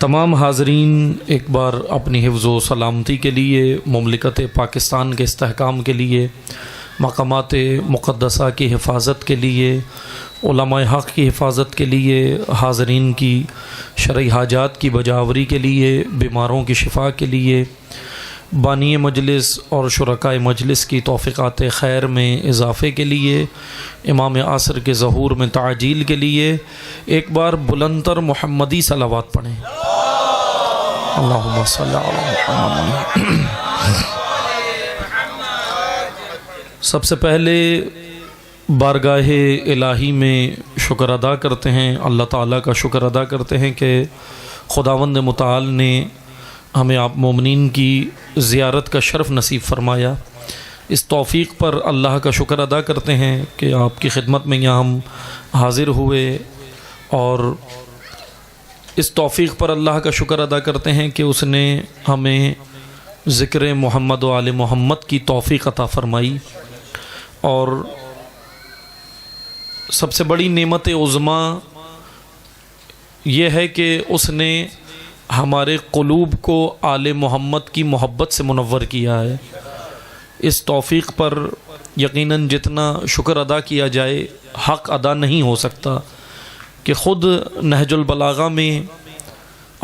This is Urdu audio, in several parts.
تمام حاضرین ایک بار اپنی حفظ و سلامتی کے لیے، مملکت پاکستان کے استحکام کے لیے، مقامات مقدسہ کی حفاظت کے لیے، علماء حق کی حفاظت کے لیے، حاضرین کی شرعی حاجات کی بجاوری کے لیے، بیماروں کی شفا کے لیے، بانی مجلس اور شرکائے مجلس کی توفیقات خیر میں اضافے کے لیے، امام عصر کے ظہور میں تعجیل کے لیے ایک بار بلندتر محمدی صلوات پڑھیں۔ اللہم صلی علی محمد۔ سب سے پہلے بارگاہ الہی میں شکر ادا کرتے ہیں، اللہ تعالیٰ کا شکر ادا کرتے ہیں کہ خداوند متعال نے ہمیں آپ مومنین کی زیارت کا شرف نصیب فرمایا۔ اس توفیق پر اللہ کا شکر ادا کرتے ہیں کہ آپ کی خدمت میں یہاں ہم حاضر ہوئے، اور اس توفیق پر اللہ کا شکر ادا کرتے ہیں کہ اس نے ہمیں ذکر محمد و آل محمد کی توفیق عطا فرمائی۔ اور سب سے بڑی نعمت عظمیٰ یہ ہے کہ اس نے ہمارے قلوب کو آل محمد کی محبت سے منور کیا ہے۔ اس توفیق پر یقیناً جتنا شکر ادا کیا جائے حق ادا نہیں ہو سکتا، کہ خود نہج البلاغہ میں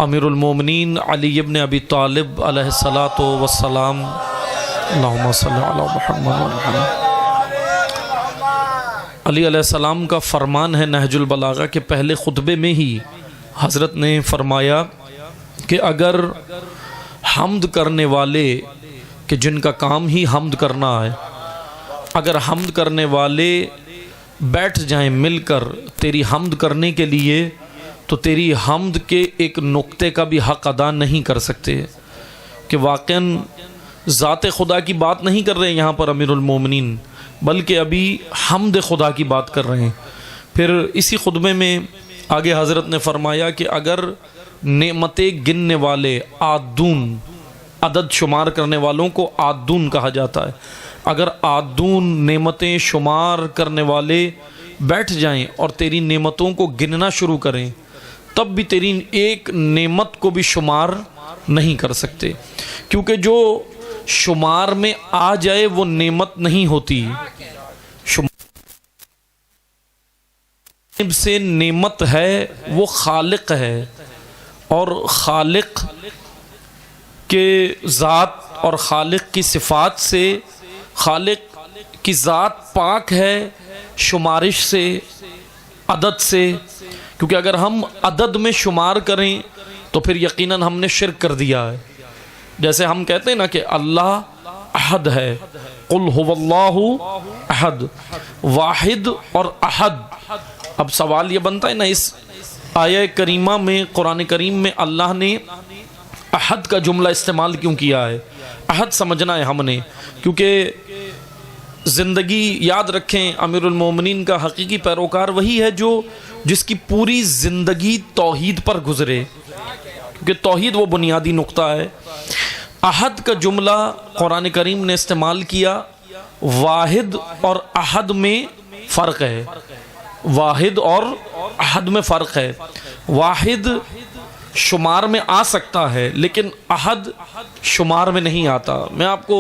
امیر المومنین علی ابن ابی طالب علیہ الصلاۃ والسلام، اللہم صلی علی محمد، علی علیہ السلام کا فرمان ہے نہج البلاغہ کے پہلے خطبے میں ہی حضرت نے فرمایا کہ اگر حمد کرنے والے، کہ جن کا کام ہی حمد کرنا ہے، اگر حمد کرنے والے بیٹھ جائیں مل کر تیری حمد کرنے کے لیے، تو تیری حمد کے ایک نقطے کا بھی حق ادا نہیں کر سکتے۔ کہ واقعاً ذات خدا کی بات نہیں کر رہے یہاں پر امیر المومنین، بلکہ ابھی حمد خدا کی بات کر رہے ہیں۔ پھر اسی خطبے میں آگے حضرت نے فرمایا کہ اگر نعمتیں گننے والے، عادون، عدد شمار کرنے والوں کو عادون کہا جاتا ہے، اگر عادون نعمتیں شمار کرنے والے بیٹھ جائیں اور تیری نعمتوں کو گننا شروع کریں، تب بھی تیری ایک نعمت کو بھی شمار نہیں کر سکتے، کیونکہ جو شمار میں آ جائے وہ نعمت نہیں ہوتی۔ شمار سے نعمت ہے وہ خالق ہے، اور خالق کے ذات اور خالق کی صفات سے، خالق کی ذات پاک ہے شمارش سے، عدد سے، کیونکہ اگر ہم عدد میں شمار کریں تو پھر یقیناً ہم نے شرک کر دیا ہے۔ جیسے ہم کہتے ہیں نا کہ اللہ احد ہے، قل هو اللہ احد، واحد اور احد۔ اب سوال یہ بنتا ہے نا، اس آیہ کریمہ میں، قرآن کریم میں اللہ نے احد کا جملہ استعمال کیوں کیا ہے؟ احد سمجھنا ہے ہم نے، کیونکہ زندگی، یاد رکھیں، امیر المومنین کا حقیقی پیروکار وہی ہے جو جس کی پوری زندگی توحید پر گزرے، کیونکہ توحید وہ بنیادی نقطہ ہے۔ احد کا جملہ قرآن کریم نے استعمال کیا، واحد اور احد میں فرق ہے، واحد اور احد میں فرق ہے۔ واحد شمار میں آ سکتا ہے لیکن احد شمار میں نہیں آتا۔ میں آپ کو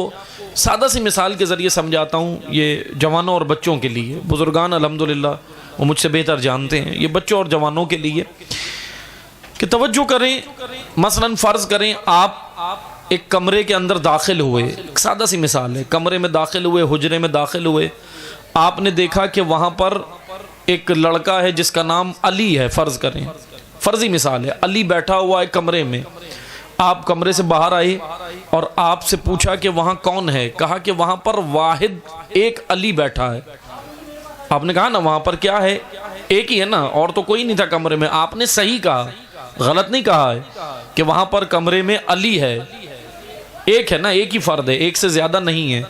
سادہ سی مثال کے ذریعے سمجھاتا ہوں، یہ جوانوں اور بچوں کے لیے، بزرگان الحمدللہ وہ مجھ سے بہتر جانتے ہیں، یہ بچوں اور جوانوں کے لیے کہ توجہ کریں۔ مثلا فرض کریں آپ ایک کمرے کے اندر داخل ہوئے، ایک سادہ سی مثال ہے، کمرے میں داخل ہوئے، حجرے میں داخل ہوئے، آپ نے دیکھا کہ وہاں پر ایک لڑکا ہے جس کا نام علی ہے، فرض کریں، فرضی مثال ہے، علی بیٹھا ہوا ہے کمرے میں۔ آپ کمرے سے باہر آئے اور آپ سے پوچھا کہ وہاں کون ہے؟ کہا کہ وہاں پر واحد ایک علی بیٹھا ہے۔ آپ نے کہا نا وہاں پر کیا ہے؟ ایک ہی ہے نا، اور تو کوئی نہیں تھا کمرے میں۔ آپ نے صحیح کہا، غلط نہیں کہا ہے، کہ وہاں پر کمرے میں علی ہے، ایک ہے نا، ایک ہی فرد ہے، ایک سے زیادہ نہیں ہے۔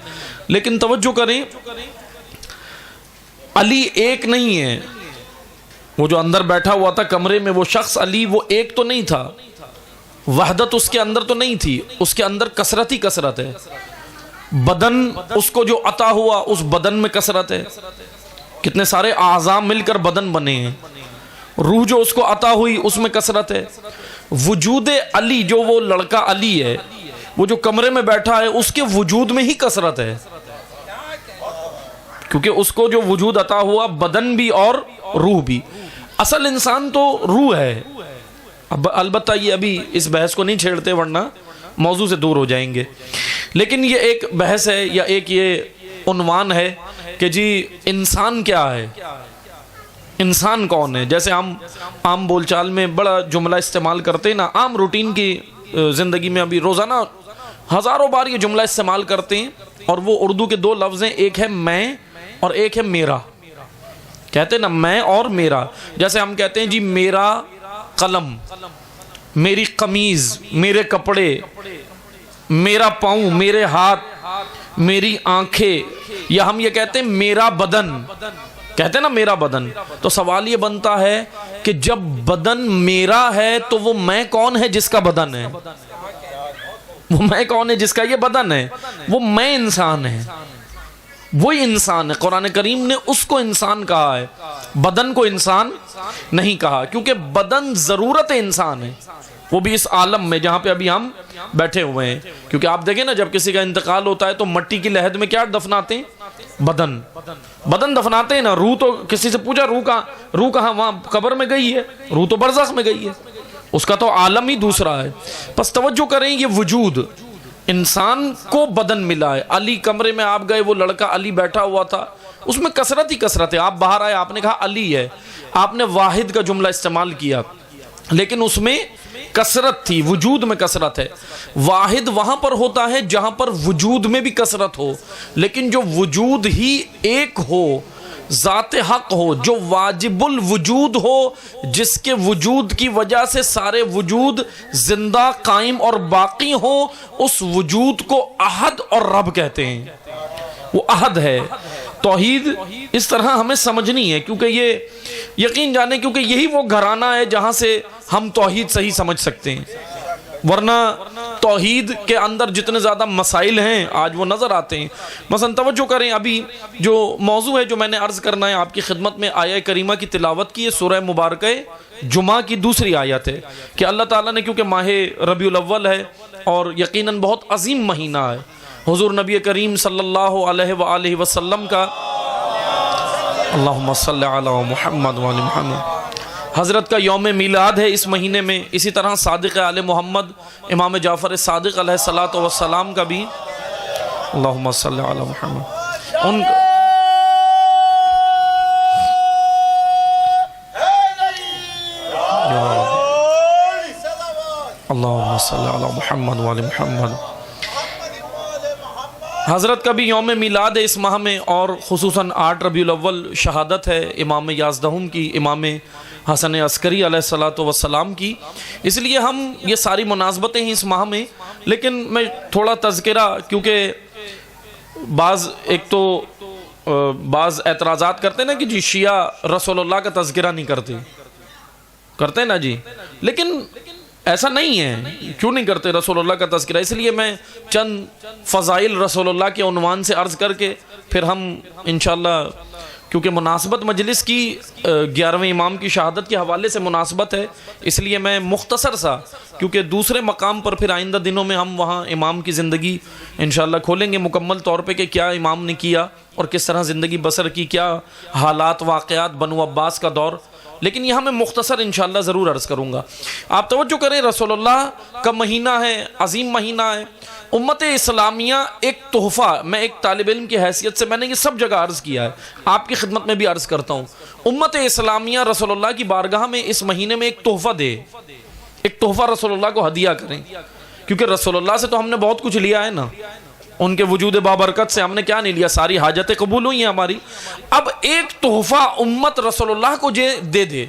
لیکن توجہ کریں، علی ایک نہیں ہے، وہ جو اندر بیٹھا ہوا تھا کمرے میں وہ شخص علی، وہ ایک تو نہیں تھا، وحدت اس کے اندر تو نہیں تھی، اس کے اندر کثرت ہی کثرت ہے۔ بدن اس کو جو عطا ہوا اس بدن میں کثرت ہے، کتنے سارے اعضاء مل کر بدن بنے ہیں۔ روح جو اس کو عطا ہوئی اس میں کثرت ہے۔ وجود علی، جو وہ لڑکا علی ہے، وہ جو کمرے میں بیٹھا ہے، اس کے وجود میں ہی کثرت ہے، کیونکہ اس کو جو وجود عطا ہوا بدن بھی اور روح بھی. اصل انسان تو روح ہے. اب البتہ یہ ابھی اس بحث کو نہیں چھیڑتے ورنہ موضوع سے دور ہو جائیں گے، لیکن یہ ایک بحث ہے یا ایک یہ عنوان ہے کہ جی انسان کیا ہے، انسان کون ہے. جیسے ہم عام بول چال میں بڑا جملہ استعمال کرتے ہیں نا، عام روٹین کی زندگی میں ابھی روزانہ ہزاروں بار یہ جملہ استعمال کرتے ہیں، اور وہ اردو کے دو لفظ ہیں، ایک ہے میں اور ایک ہے میرا. کہتے ہیں نا میں اور میرا. جیسے ہم کہتے ہیں جی میرا قلم، میری قمیض، میرے کپڑے، میرا پاؤں، میرے ہاتھ، میری آنکھیں، یا ہم یہ کہتے ہیں میرا بدن، کہتے ہیں نا میرا بدن. تو سوال یہ بنتا ہے کہ جب بدن میرا ہے تو وہ میں کون ہے جس کا بدن ہے؟ وہ میں کون ہے جس کا یہ بدن ہے؟ وہ میں انسان ہے، وہی انسان ہے. قرآن کریم نے اس کو انسان کہا ہے، بدن کو انسان نہیں کہا، کیونکہ بدن ضرورت انسان ہے، وہ بھی اس عالم میں جہاں پہ ابھی ہم بیٹھے ہوئے ہیں. کیونکہ آپ دیکھیں نا جب کسی کا انتقال ہوتا ہے تو مٹی کی لحد میں کیا دفناتے ہیں؟ بدن دفناتے ہیں نا. روح تو کسی سے پوچھا روح کہاں؟ وہاں قبر میں گئی ہے، روح تو برزخ میں گئی ہے، اس کا تو عالم ہی دوسرا ہے. پس توجہ کریں، یہ وجود انسان کو بدن ملا ہے. علی کمرے میں آپ گئے، وہ لڑکا علی بیٹھا ہوا تھا، اس میں کثرت ہی کثرت ہے. آپ باہر آئے، آپ نے کہا علی ہے، آپ نے واحد کا جملہ استعمال کیا، لیکن اس میں کثرت تھی، وجود میں کثرت ہے. واحد وہاں پر ہوتا ہے جہاں پر وجود میں بھی کثرت ہو، لیکن جو وجود ہی ایک ہو، ذات حق ہو، جو واجب الوجود ہو، جس کے وجود کی وجہ سے سارے وجود زندہ، قائم اور باقی ہو، اس وجود کو احد اور رب کہتے ہیں. وہ احد ہے. توحید اس طرح ہمیں سمجھنی ہے، کیونکہ یہ یقین جانے، کیونکہ یہی وہ گھرانہ ہے جہاں سے ہم توحید صحیح سمجھ سکتے ہیں. ورنہ توحید کے اندر جتنے زیادہ مسائل ہیں آج وہ نظر آتے ہیں. مثلا توجہ کریں، ابھی جو موضوع ہے جو میں نے عرض کرنا ہے آپ کی خدمت میں، آیہ کریمہ کی تلاوت کی ہے. سورہ مبارکہ جمعہ کی دوسری آیت ہے کہ اللہ تعالیٰ نے، کیونکہ ماہ ربیع الاول ہے اور یقیناً بہت عظیم مہینہ ہے، حضور نبی کریم صلی اللہ علیہ وآلہ وسلم کا اللہم صلی علی محمد وعلی محمد حضرت کا یوم میلاد ہے اس مہینے میں. اسی طرح صادق آل محمد امام جعفر صادق علیہ الصلوۃ والسلام کا بھی اللہم صلی علی محمد ان اللہم صلی علی محمد وعلی محمد حضرت کا بھی یوم میلاد ہے اس ماہ میں، اور خصوصاً 8 ربیع الاول شہادت ہے امام یازدہم کی، امام حسن عسکری علیہ الصلوۃ والسلام کی. اس لیے ہم یہ ساری مناسبتیں ہیں اس ماہ میں. لیکن میں تھوڑا تذکرہ، کیونکہ بعض اعتراضات کرتے ہیں نا کہ جی شیعہ رسول اللہ کا تذکرہ نہیں کرتے نا جی، لیکن ایسا نہیں ہے. کیوں نہیں کرتے رسول اللہ کا تذکرہ؟ اس لیے میں چند فضائل رسول اللہ کے عنوان سے عرض کر کے پھر ہم انشاءاللہ، کیونکہ مناسبت مجلس کی 11ویں امام کی شہادت کے حوالے سے مناسبت ہے، اس لیے میں مختصر سا، کیونکہ دوسرے مقام پر پھر آئندہ دنوں میں ہم وہاں امام کی زندگی انشاءاللہ کھولیں گے مکمل طور پہ کہ کیا امام نے کیا اور کس طرح زندگی بسر کی، کیا حالات واقعات بنو عباس کا دور. لیکن یہاں میں مختصر انشاءاللہ ضرور عرض کروں گا. آپ توجہ کریں، رسول اللہ کا مہینہ ہے، عظیم مہینہ ہے. امت اسلامیہ ایک تحفہ، میں ایک طالب علم کی حیثیت سے میں نے یہ سب جگہ عرض کیا ہے، آپ کی خدمت میں بھی عرض کرتا ہوں، امت اسلامیہ رسول اللہ کی بارگاہ میں اس مہینے میں ایک تحفہ دے، ایک تحفہ رسول اللہ کو ہدیہ کریں. کیونکہ رسول اللہ سے تو ہم نے بہت کچھ لیا ہے نا، ان کے وجود بابرکت سے ہم نے کیا نہیں لیا، ساری حاجتیں قبول ہوئی ہیں ہماری. اب ایک تحفہ امت رسول اللہ کو دے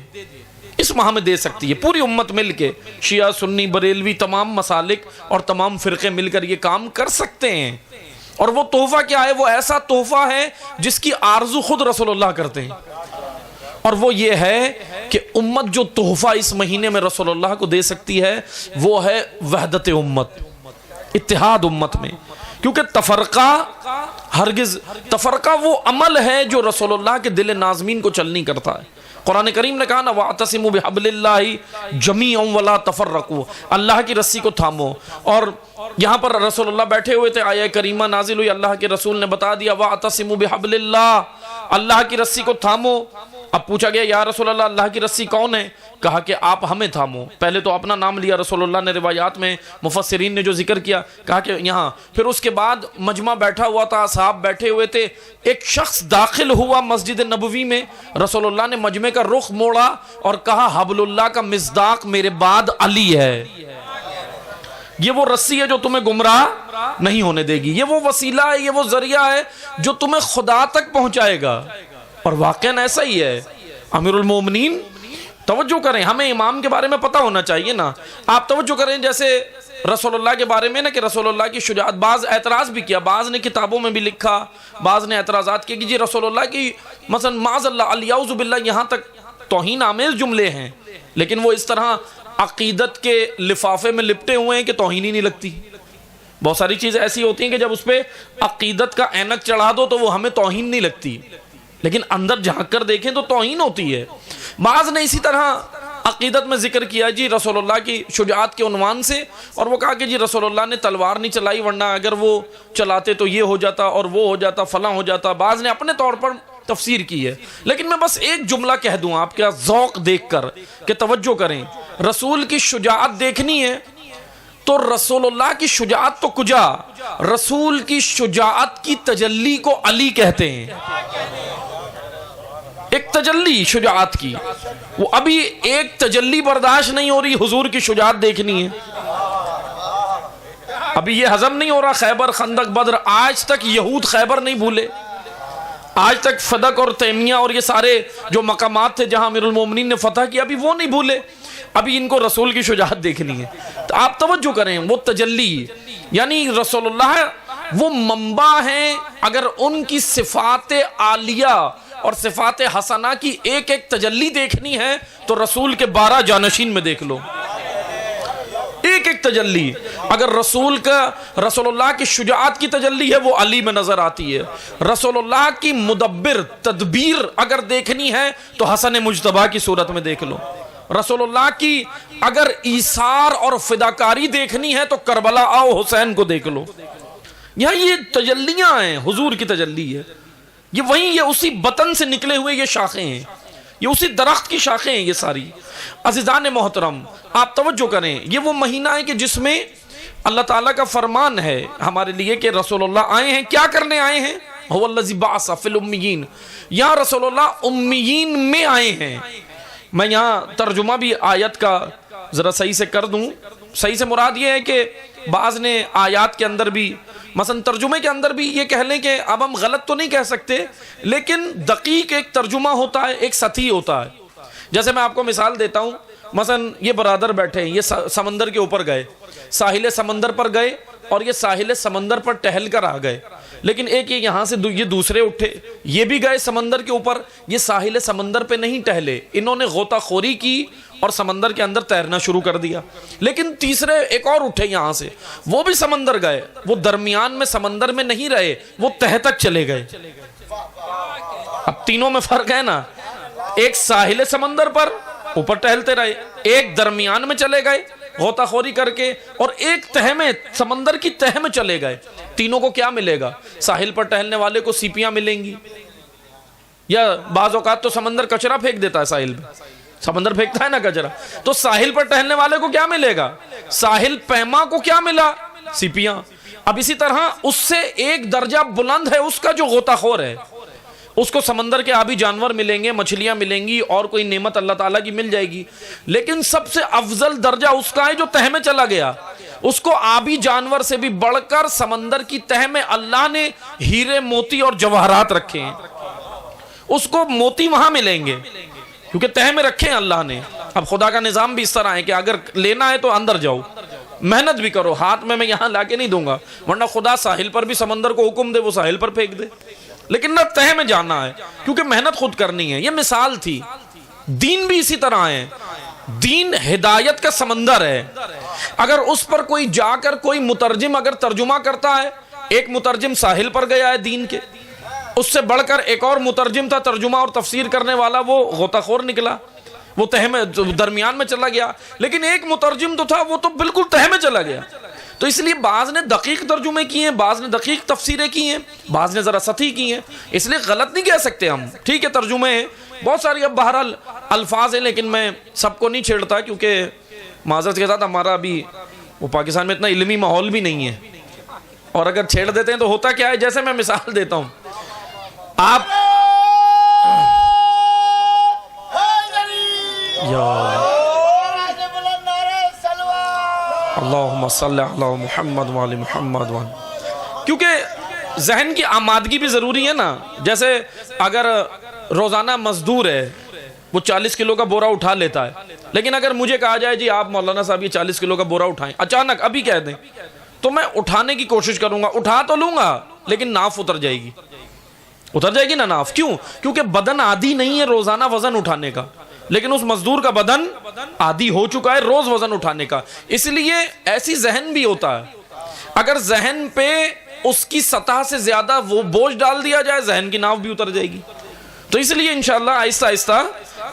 اس ماہ میں دے سکتی ہے، پوری امت مل کے، شیعہ سنی بریلوی تمام مسالک اور تمام فرقے مل کر یہ کام کر سکتے ہیں. اور وہ تحفہ کیا ہے؟ وہ ایسا تحفہ ہے جس کی آرزو خود رسول اللہ کرتے ہیں، اور وہ یہ ہے کہ امت جو تحفہ اس مہینے میں رسول اللہ کو دے سکتی ہے وہ ہے وحدت امت، اتحاد امت میں. کیونکہ تفرقہ وہ عمل ہے جو رسول اللہ کے دل ناظمین کو چل نہیں کرتا ہے. قرآن کریم نے کہا نا وَاعْتَصِمُوا بِحَبْلِ اللَّهِ جَمِيعًا وَلَا تَفَرَّقُوا، اللہ کی رسی کو تھامو. اور یہاں پر رسول اللہ بیٹھے ہوئے تھے، آیہ کریمہ نازل ہوئی، اللہ کے رسول نے بتا دیا وَاعْتَصِمُوا بِحَبْلِ اللَّهِ، اللہ کی رسی کو تھامو. اب پوچھا گیا یا رسول اللہ اللہ کی رسی کون ہے؟ کہا کہ آپ ہمیں تھامو. پہلے تو اپنا نام لیا رسول اللہ نے، روایات میں مفسرین نے جو ذکر کیا کہا کہ یہاں. پھر اس کے بعد مجمع بیٹھا ہوا تھا، اصحاب بیٹھے ہوئے تھے، ایک شخص داخل ہوا مسجد نبوی میں، رسول اللہ نے مجمع کا رخ موڑا اور کہا حبل اللہ کا مصداق میرے بعد علی ہے، یہ وہ رسی ہے جو تمہیں گمراہ نہیں ہونے دے گی، یہ وہ وسیلہ ہے، یہ وہ ذریعہ ہے جو تمہیں خدا تک پہنچائے گا. اور واقعاً ایسا ہی ہے. امیر المومنین، توجہ کریں، ہمیں امام کے بارے میں پتہ ہونا چاہیے نا. آپ توجہ کریں جیسے رسول اللہ کے بارے میں نا کہ رسول اللہ کی شجاعت، بعض اعتراض بھی کیا، بعض نے کتابوں میں بھی لکھا، بعض نے اعتراضات کیے کہ جی رسول اللہ کی مثلا معاذ اللہ الیعوذ باللہ یہاں تک توہین آمیز جملے ہیں، لیکن وہ اس طرح عقیدت کے لفافے میں لپٹے ہوئے ہیں کہ توہین ہی نہیں لگتی. بہت ساری چیزیں ایسی ہوتی ہیں کہ جب اس پہ عقیدت کا اینک چڑھا دو تو وہ ہمیں توہین نہیں لگتی، لیکن اندر جھانک کر دیکھیں تو توہین ہوتی ہے. بعض نے اسی طرح عقیدت میں ذکر کیا جی رسول اللہ کی شجاعت کے عنوان سے، اور وہ کہا کہ جی رسول اللہ نے تلوار نہیں چلائی ورنہ اگر وہ چلاتے تو یہ ہو جاتا اور وہ ہو جاتا فلاں ہو جاتا. بعض نے اپنے طور پر تفسیر کی ہے، لیکن میں بس ایک جملہ کہہ دوں آپ کا ذوق دیکھ کر کہ توجہ کریں. رسول کی شجاعت دیکھنی ہے تو رسول اللہ کی شجاعت تو کجا، رسول کی شجاعت کی تجلی کو علی کہتے ہیں. ایک تجلی شجاعت کی، وہ ابھی ایک تجلی برداشت نہیں ہو رہی، حضور کی شجاعت دیکھنی ہے. ابھی یہ ہضم نہیں ہو رہا، خیبر، خندق، بدر، آج تک یہود خیبر نہیں بھولے، آج تک فدق اور تیمیہ اور یہ سارے جو مقامات تھے جہاں امیر المومنین نے فتح کیا، ابھی وہ نہیں بھولے. ابھی ان کو رسول کی شجاعت دیکھنی ہے. تو آپ توجہ کریں، وہ تجلی یعنی رسول اللہ وہ منبع ہیں. اگر ان کی صفات عالیہ اور صفات حسنہ کی ایک ایک تجلی دیکھنی ہے تو رسول کے 12 جانشین میں دیکھ لو، ایک ایک تجلی. اگر رسول اللہ کی شجاعت کی تجلی ہے وہ علی میں نظر آتی ہے. رسول اللہ کی مدبر تدبیر اگر دیکھنی ہے تو حسن مجتبیٰ کی صورت میں دیکھ لو. رسول اللہ کی اگر ایثار اور فداکاری دیکھنی ہے تو کربلا آؤ حسین کو دیکھ لو. یہاں یہ تجلیاں ہیں، حضور کی تجلی ہے. یہ وہیں یہ اسی بطن سے نکلے ہوئے یہ شاخیں ہیں، یہ اسی درخت کی شاخیں ہیں یہ ساری. عزیزان محترم آپ توجہ کریں، یہ وہ مہینہ ہے کہ جس میں اللہ تعالیٰ کا فرمان ہے ہمارے لیے کہ رسول اللہ آئے ہیں. کیا کرنے آئے ہیں؟ هو الذی بعث فی الامیین، یہاں رسول اللہ امیین میں آئے ہیں. میں یہاں ترجمہ بھی آیت کا ذرا صحیح سے کر دوں. صحیح سے مراد یہ ہے کہ بعض نے آیات کے اندر بھی مثلا ترجمے کے اندر بھی یہ کہہ لیں کہ اب ہم غلط تو نہیں کہہ سکتے، لیکن دقیق ایک ترجمہ ہوتا ہے، ایک سطحی ہوتا ہے. جیسے میں آپ کو مثال دیتا ہوں، مثلا یہ برادر بیٹھے ہیں، یہ سمندر کے اوپر گئے، ساحل سمندر پر گئے اور یہ ساحل سمندر پر ٹہل کر آ گئے. لیکن ایک یہاں سے یہ دوسرے اٹھے، یہ بھی گئے سمندر کے اوپر، یہ ساحل سمندر پہ نہیں ٹہلے، انہوں نے غوطہ خوری کی اور سمندر کے اندر تیرنا شروع کر دیا. لیکن تیسرے ایک اور اٹھے یہاں سے، وہ بھی سمندر گئے، وہ درمیان میں سمندر میں نہیں رہے، وہ تہ تک چلے گئے. اب تینوں میں فرق ہے نا، ایک ساحل سمندر پر اوپر ٹہلتے رہے، ایک درمیان میں چلے گئے غوطہ خوری کر کے، اور ایک تہ میں سمندر کی تہ میں چلے گئے. تینوں کو کیا ملے گا؟ ساحل پر ٹہلنے والے کو سیپیاں ملیں گی، یا بعض اوقات تو سمندر کچرا پھینک دیتا ہے، ساحل پہ سمندر پھینکتا ہے نا کچرا. تو ساحل پر ٹہلنے والے کو کیا ملے گا؟ ساحل پیما کو کیا ملا؟ سیپیاں. اب اسی طرح اس سے ایک درجہ بلند ہے اس کا جو غوطہ خور ہے، اس کو سمندر کے آبی جانور ملیں گے، مچھلیاں ملیں گی، اور کوئی نعمت اللہ تعالیٰ کی مل جائے گی. لیکن سب سے افضل درجہ اس کا ہے جو تہ میں چلا گیا. اس کو آبی جانور سے بھی بڑھ کر سمندر کی تہ میں اللہ نے ہیرے موتی اور جواہرات رکھے ہیں. اس کو موتی وہاں ملیں گے کیونکہ تہ میں رکھے ہیں اللہ نے. اب خدا کا نظام بھی اس طرح ہے کہ اگر لینا ہے تو اندر جاؤ، محنت بھی کرو، ہاتھ میں یہاں لا کے نہیں دوں گا، ورنہ خدا ساحل پر بھی سمندر کو حکم دے وہ ساحل پر پھینک دے. لیکن نہ تہ میں جانا ہے کیونکہ محنت خود کرنی ہے. یہ مثال تھی. دین بھی اسی طرح ہے، دین ہدایت کا سمندر ہے. اگر اس پر کوئی جا کر کوئی مترجم اگر ترجمہ کرتا ہے، ایک مترجم ساحل پر گیا ہے دین کے، اس سے بڑھ کر ایک اور مترجم تھا، ترجمہ اور تفسیر کرنے والا، وہ غوطہ خور نکلا، وہ تہہ میں درمیان میں چلا گیا. لیکن ایک مترجم تو تھا، وہ تو بالکل تہہ میں چلا گیا. تو اس لیے بعض نے دقیق ترجمے کیے ہیں، بعض نے دقیق تفسیریں کی ہیں، بعض نے ذرا سطحی کی ہیں. اس لیے غلط نہیں کہہ سکتے ہم. ٹھیک ہے ترجمے ہیں بہت ساری، اب بہرحال الفاظ ہیں، لیکن میں سب کو نہیں چھیڑتا، کیونکہ معذرت کے ساتھ ہمارا ابھی وہ پاکستان میں اتنا علمی ماحول بھی نہیں ہے، اور اگر چھیڑ دیتے ہیں تو ہوتا کیا ہے، جیسے میں مثال دیتا ہوں. آپ اللہم صلی علی محمد وعلی محمد کیونکہ ذہن کی آمادگی بھی ضروری ہے نا. جیسے اگر روزانہ مزدور ہے، وہ 40 کلو کا بورا اٹھا لیتا ہے، لیکن اگر مجھے کہا جائے جی آپ مولانا صاحب یہ 40 کلو کا بورا اٹھائیں، اچانک ابھی کہہ دیں، تو میں اٹھانے کی کوشش کروں گا. اٹھا تو لوں گا لیکن ناف اتر جائے گی، اتر جائے گی نا ناف. کیوں؟ کیونکہ بدن عادی نہیں ہے روزانہ وزن اٹھانے کا، لیکن اس مزدور کا بدن عادی ہو چکا ہے روز وزن اٹھانے کا. اس لیے ایسی ذہن بھی ہوتا ہے، اگر ذہن پہ اس کی سطح سے زیادہ وہ بوجھ ڈال دیا جائے، ذہن کی ناف بھی اتر جائے گی. تو اس لیے انشاءاللہ آہستہ آہستہ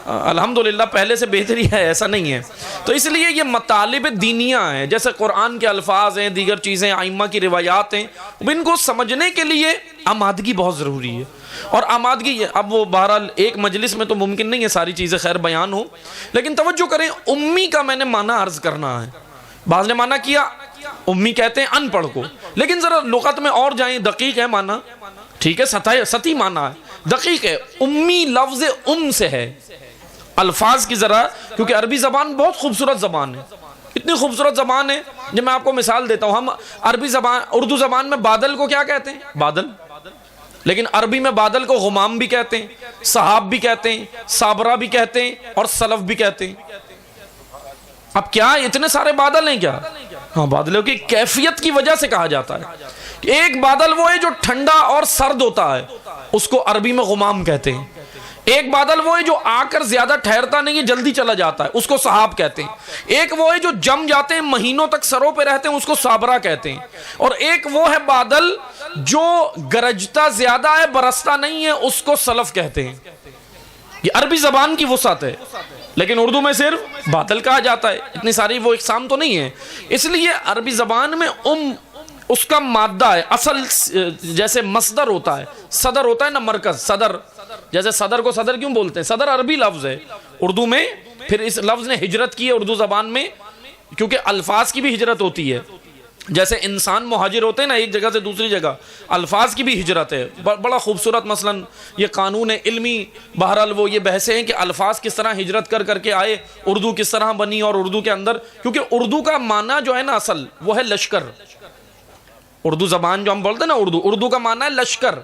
الحمدللہ پہلے سے بہتری ہے، ایسا نہیں ہے. تو اس لیے یہ مطالب دینیہ ہیں، جیسے قرآن کے الفاظ ہیں، دیگر چیزیں، ائمہ کی روایات ہیں، ان کو سمجھنے کے لیے آمادگی بہت ضروری ہے. اور آمادگی اب وہ بہرحال ایک مجلس میں تو ممکن نہیں ہے ساری چیزیں خیر بیان ہو، لیکن توجہ کریں، امی کا میں نے معنی عرض کرنا ہے. بعض نے معنی کیا امی کہتے ہیں ان پڑھ کو، لیکن ذرا لغت میں اور جائیں، دقیق ہے معنی، ٹھیک ہے سطحی معنی ہے، دقیق ہے. امی لفظ سے ہے الفاظ کی ذرا، کیونکہ عربی زبان بہت خوبصورت زبان ہے، اتنی خوبصورت زبان ہے. جب میں آپ کو مثال دیتا ہوں، ہم عربی زبان اردو زبان میں بادل کو کیا کہتے ہیں؟ بادل. لیکن عربی میں بادل کو غمام بھی کہتے ہیں، سحاب بھی کہتے ہیں، صابرہ بھی کہتے ہیں، اور سلف بھی کہتے ہیں. اب کیا اتنے سارے بادل ہیں کیا؟ ہاں، بادلوں کی کیفیت کی وجہ سے کہا جاتا ہے. ایک بادل وہ ہے جو ٹھنڈا اور سرد ہوتا ہے، اس کو عربی میں غمام کہتے ہیں. ایک بادل وہ ہے جو آ کر زیادہ ٹھہرتا نہیں ہے، جلدی چلا جاتا ہے، اس کو سحاب کہتے ہیں. ایک وہ ہے جو جم جاتے ہیں، مہینوں تک سروں پہ رہتے ہیں، اس کو صابرہ کہتے ہیں. اور ایک وہ ہے بادل جو گرجتا زیادہ ہے، برستا نہیں ہے، اس کو سلف کہتے ہیں. یہ عربی زبان کی وسعت ہے، لیکن اردو میں صرف بادل کہا جاتا ہے، اتنی ساری وہ اقسام تو نہیں ہے. اس لیے عربی زبان میں اس کا مادہ ہے اصل، جیسے مصدر ہوتا ہے، صدر ہوتا ہے نا، مرکز، صدر. جیسے صدر کو صدر کیوں بولتے ہیں؟ صدر عربی لفظ ہے اردو میں، پھر اس لفظ نے ہجرت کی ہے اردو زبان میں، کیونکہ الفاظ کی بھی ہجرت ہوتی ہے. جیسے انسان مہاجر ہوتے ہیں نا ایک جگہ سے دوسری جگہ، الفاظ کی بھی ہجرت ہے. بڑا خوبصورت مثلا یہ قانون علمی، بہرحال وہ یہ بحثیں ہیں کہ الفاظ کس طرح ہجرت کر کر کے آئے، اردو کس طرح بنی، اور اردو کے اندر، کیونکہ اردو کا معنی جو ہے نا اصل وہ ہے لشکر. اردو زبان جو ہم بولتے ہیں نا اردو کا معنی ہے لشکر.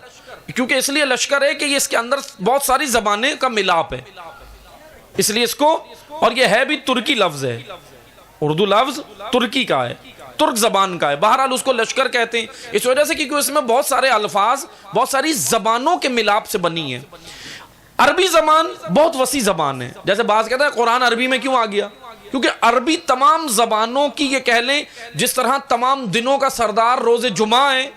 کیونکہ اس لیے لشکر ہے کہ یہ اس کے اندر بہت ساری زبانیں کا ملاپ ہے، اس لیے اس کو، اور یہ ہے بھی ترکی لفظ ہے، اردو لفظ ترکی کا ہے، ترک زبان کا ہے. بہرحال اس کو لشکر کہتے ہیں اس وجہ سے کیونکہ اس میں بہت سارے الفاظ بہت ساری زبانوں کے ملاپ سے بنی ہے. عربی زبان بہت وسیع زبان ہے. جیسے بعض کہتا ہے قرآن عربی میں کیوں آ گیا؟ کیونکہ عربی تمام زبانوں کی، یہ کہہ لیں جس طرح تمام دنوں کا سردار روز جمعہ ہے،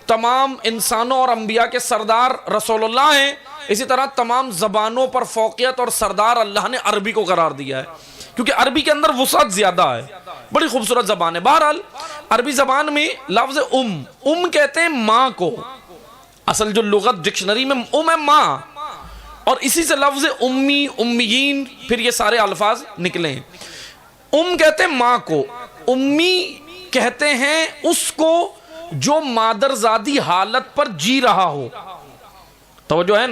تمام انسانوں اور انبیاء کے سردار رسول اللہ ہیں، اسی طرح تمام زبانوں پر فوقیت اور سردار اللہ نے عربی کو قرار دیا ہے، کیونکہ عربی کے اندر وسعت زیادہ ہے، بڑی خوبصورت زبان ہے. بہرحال عربی زبان میں لفظ کہتے ہیں ماں کو، اصل جو لغت ڈکشنری میں ہے ماں، اور اسی سے لفظ امی، امیین، پھر یہ سارے الفاظ نکلے ہیں. کہتے ہیں ماں کو، امی کہتے ہیں اس کو جو مادرزادی حالت پر جی رہا ہو. توجہ ہے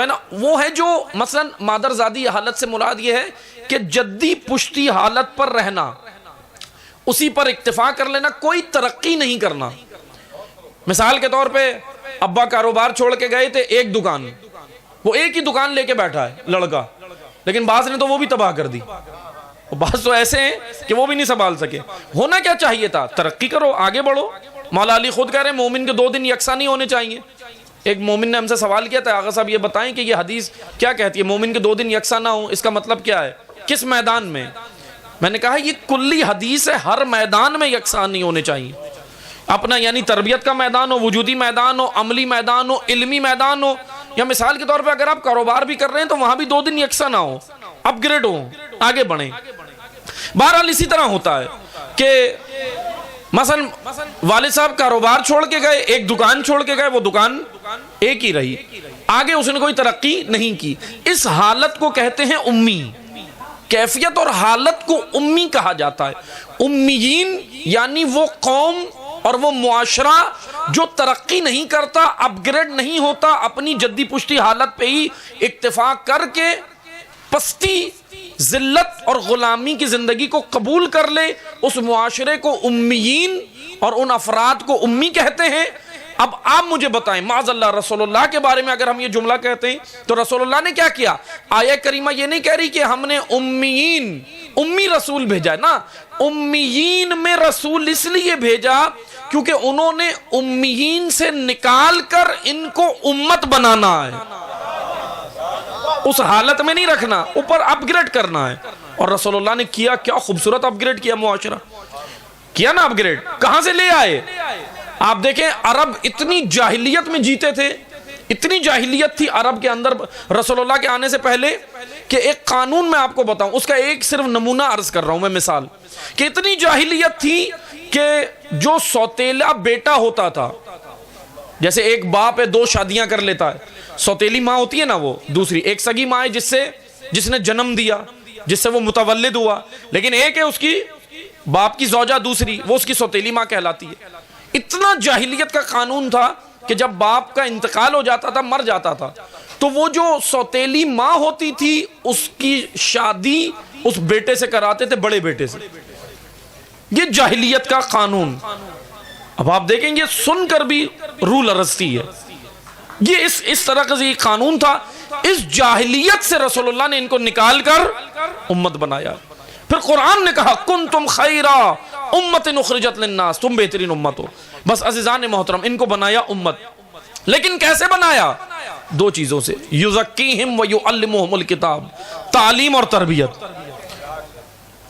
نا، وہ ہے جو مثلا مادرزادی حالت سے مراد یہ ہے کہ جدی پشتی حالت پر رہنا، اسی پر اکتفا کر لینا، کوئی ترقی نہیں کرنا. مثال کے طور پہ ابا کاروبار چھوڑ کے گئے تھے، ایک دکان، وہ ایک ہی دکان لے کے بیٹھا ہے لڑکا، لیکن بعض نے تو وہ بھی تباہ کر دی، بعض تو ایسے ہیں کہ وہ بھی نہیں سنبھال سکے. ہونا کیا چاہیے تھا؟ ترقی کرو، آگے بڑھو. مولا علی خود کہہ رہے ہیں مومن کے 2 دن یکساں نہیں ہونے چاہیے. ایک مومن نے ہم سے سوال کیا تھا، آغا صاحب یہ بتائیں کہ یہ حدیث کیا کہتی ہے، مومن کے 2 دن یکساں نہ ہوں، اس کا مطلب کیا ہے، کس میدان میں؟ میں نے کہا یہ کلی حدیث ہے، ہر میدان میں یکساں نہیں ہونے چاہیے. اپنا یعنی تربیت کا میدان ہو، وجودی میدان ہو، عملی میدان ہو، علمی میدان ہو، یا مثال کے طور پہ اگر آپ کاروبار بھی کر رہے ہیں تو وہاں بھی 2 دن یکساں نہ ہو، اپ گریڈ ہو، آگے بڑھیں۔ بہرحال اسی طرح ہوتا ہے کہ مثلا والد صاحب کاروبار چھوڑ کے گئے، ایک دکان چھوڑ کے گئے، وہ دکان ایک ہی رہی، آگے اس نے کوئی ترقی نہیں کی۔ اس حالت کو کہتے ہیں امی، کیفیت اور حالت کو امی کہا جاتا ہے۔ امیین یعنی وہ قوم اور وہ معاشرہ جو ترقی نہیں کرتا، اپ گریڈ نہیں ہوتا، اپنی جدی پشتی حالت پہ ہی اکتفا کر کے پستی، ذلت اور غلامی کی زندگی کو قبول کر لے، اس معاشرے کو امیین اور ان افراد کو امی کہتے ہیں۔ اب آپ مجھے بتائیں، معاذ اللہ رسول اللہ کے بارے میں اگر ہم یہ جملہ کہتے ہیں تو رسول اللہ نے کیا کیا؟ آیہ کریمہ یہ نہیں کہہ رہی کہ ہم نے امیین، امی رسول بھیجا ہے نا، امیین میں رسول اس لیے بھیجا کیونکہ انہوں نے امیین سے نکال کر ان کو امت بنانا ہے، اس حالت میں نہیں رکھنا، اوپر اپ گریڈ کرنا ہے۔ اور رسول اللہ نے کیا، کیا خوبصورت اپ گریڈ کیا، معاشرہ کیا نا اپ گریڈ۔ کہاں سے لے آئے؟ آپ دیکھیں عرب اتنی جاہلیت میں جیتے تھے، اتنی جاہلیت تھی عرب کے اندر رسول اللہ کے آنے سے پہلے کہ ایک قانون میں آپ کو بتاؤں، اس کا ایک صرف نمونہ عرض کر رہا ہوں میں مثال، کہ اتنی جاہلیت تھی کہ جو سوتیلا بیٹا ہوتا تھا، جیسے ایک باپ ہے 2 شادیاں کر لیتا ہے، سوتیلی ماں ہوتی ہے نا، وہ دوسری ایک سگی ماں ہے جس نے جنم دیا، جس سے وہ متولد ہوا، لیکن ایک ہے اس کی باپ کی زوجہ دوسری، وہ اس کی سوتیلی ماں کہلاتی ہے۔ اتنا جاہلیت کا قانون تھا کہ جب باپ کا انتقال ہو جاتا تھا، مر جاتا تھا، تو وہ جو سوتیلی ماں ہوتی تھی اس کی شادی اس بیٹے سے کراتے تھے، بڑے بیٹے سے۔ یہ جاہلیت کا قانون، اب آپ دیکھیں گے سن کر بھی روح لرزتی ہے۔ یہ اس طرح کا یہ قانون تھا، اس جاہلیت سے رسول اللہ نے ان کو نکال کر امت بنایا۔ پھر قرآن نے کہا کنتم خیرا امت اخرجت للناس، تم بہترین امت ہو۔ بس عزیزان محترم، ان کو بنایا امت، لیکن کیسے بنایا؟ 2 چیزوں سے، یزکیہم ویعلمہم الکتاب، تعلیم اور تربیت،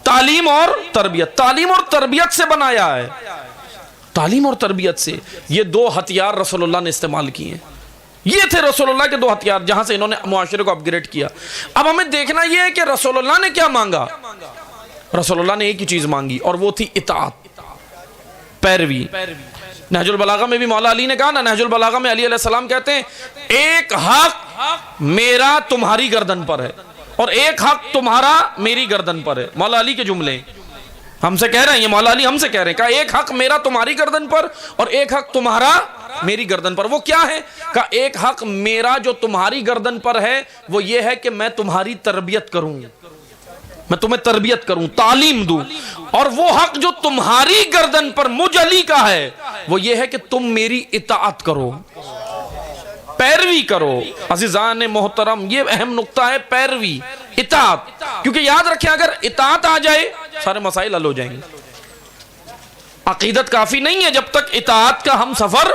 تعلیم اور تربیت، تعلیم اور تربیت سے بنایا ہے، تعلیم اور تربیت سے۔ یہ 2 ہتھیار رسول اللہ نے استعمال کیے ہیں، یہ تھے رسول اللہ کے 2 ہتھیار جہاں سے انہوں نے معاشرے کو اپ گریڈ کیا۔ اب ہمیں دیکھنا یہ ہے کہ رسول اللہ نے کیا مانگا؟ رسول اللہ نے ایک ہی چیز مانگی اور وہ تھی اطاعت، پیروی۔ نہج البلاغہ میں بھی مولا علی نے کہا نا، نہج البلاغہ میں علی علیہ السلام کہتے ہیں ایک حق میرا تمہاری گردن پر ہے اور ایک حق تمہارا میری گردن پر ہے۔ مولا علی کے جملے ہم سے کہہ رہے ہیں، یہ مولا علی ہم سے کہہ رہے ہیں، کہا ایک حق میرا تمہاری گردن پر اور ایک حق تمہارا میری گردن پر۔ وہ کیا ہے؟ کہا ایک حق میرا جو تمہاری گردن پر ہے وہ یہ ہے کہ میں تمہاری تربیت کروں، میں تمہیں تربیت کروں، تعلیم دوں، اور وہ حق جو تمہاری گردن پر مجھ علی کا ہے وہ یہ ہے کہ تم میری اطاعت کرو، پیروی کرو۔ عزیزان محترم، یہ اہم نقطہ ہے، پیروی، اطاعت، کیونکہ یاد رکھیں اگر اطاعت آ جائے سارے مسائل حل ہو جائیں گے۔ عقیدت کافی نہیں ہے جب تک اطاعت کا ہم سفر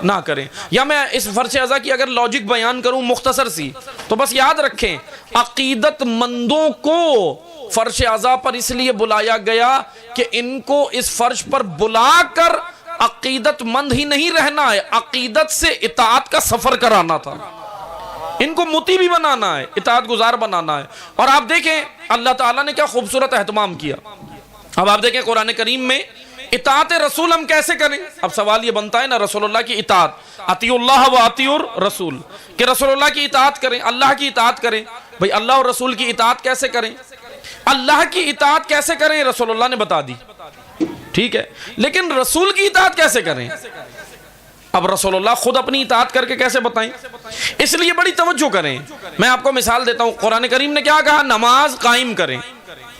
نہ کریں۔ یا میں اس فرش ازا کی اگر لاجک بیان کروں مختصر سی، تو بس یاد رکھیں عقیدت مندوں کو فرش ازا پر اس لیے بلایا گیا کہ ان کو اس فرش پر بلا کر عقیدت مند ہی نہیں رہنا ہے، عقیدت سے اطاعت کا سفر کرانا تھا، ان کو مطیع بھی بنانا ہے، اطاعت گزار بنانا ہے۔ اور آپ دیکھیں اللہ تعالیٰ نے کیا خوبصورت اہتمام کیا۔ اب آپ دیکھیں قرآن کریم میں اطاعت رسول ہم کیسے کریں؟ اب سوال یہ بنتا ہے نا، رسول اللہ کی اطاعت، اطیعوا اللہ و اطیعوا الرسول، کہ رسول اللہ کی اطاعت کریں، اللہ کی اطاعت کریں۔ بھئی اللہ اور رسول کی اطاعت کیسے کریں؟ اللہ کی اطاعت کیسے کریں رسول اللہ نے بتا دی، ٹھیک ہے، لیکن رسول کی اطاعت کیسے کریں؟ اب رسول اللہ خود اپنی اطاعت کر کے کیسے بتائیں؟ اس لیے بڑی توجہ کریں۔ میں آپ کو مثال دیتا ہوں، قرآن کریم نے کیا کہا؟ نماز قائم کریں،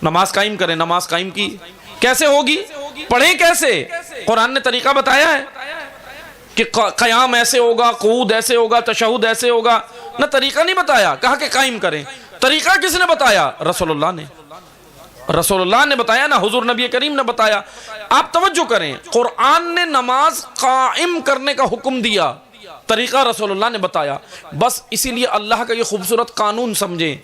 نماز قائم کریں۔ نماز قائم کی کیسے ہوگی؟ پڑھیں کیسے؟ قرآن نے طریقہ بتایا ہے کہ قیام ایسے ہوگا، قعود ایسے ہوگا، تشہد ایسے ہوگا، نہ طریقہ نہیں بتایا، کہا کہ قائم کریں۔ طریقہ کس نے بتایا؟ رسول اللہ نے، رسول اللہ نے بتایا نا، حضور نبی کریم نے بتایا۔ آپ توجہ کریں، قرآن نے نماز قائم کرنے کا حکم دیا، طریقہ رسول اللہ نے بتایا۔ بس اسی لیے اللہ کا یہ خوبصورت قانون سمجھیں،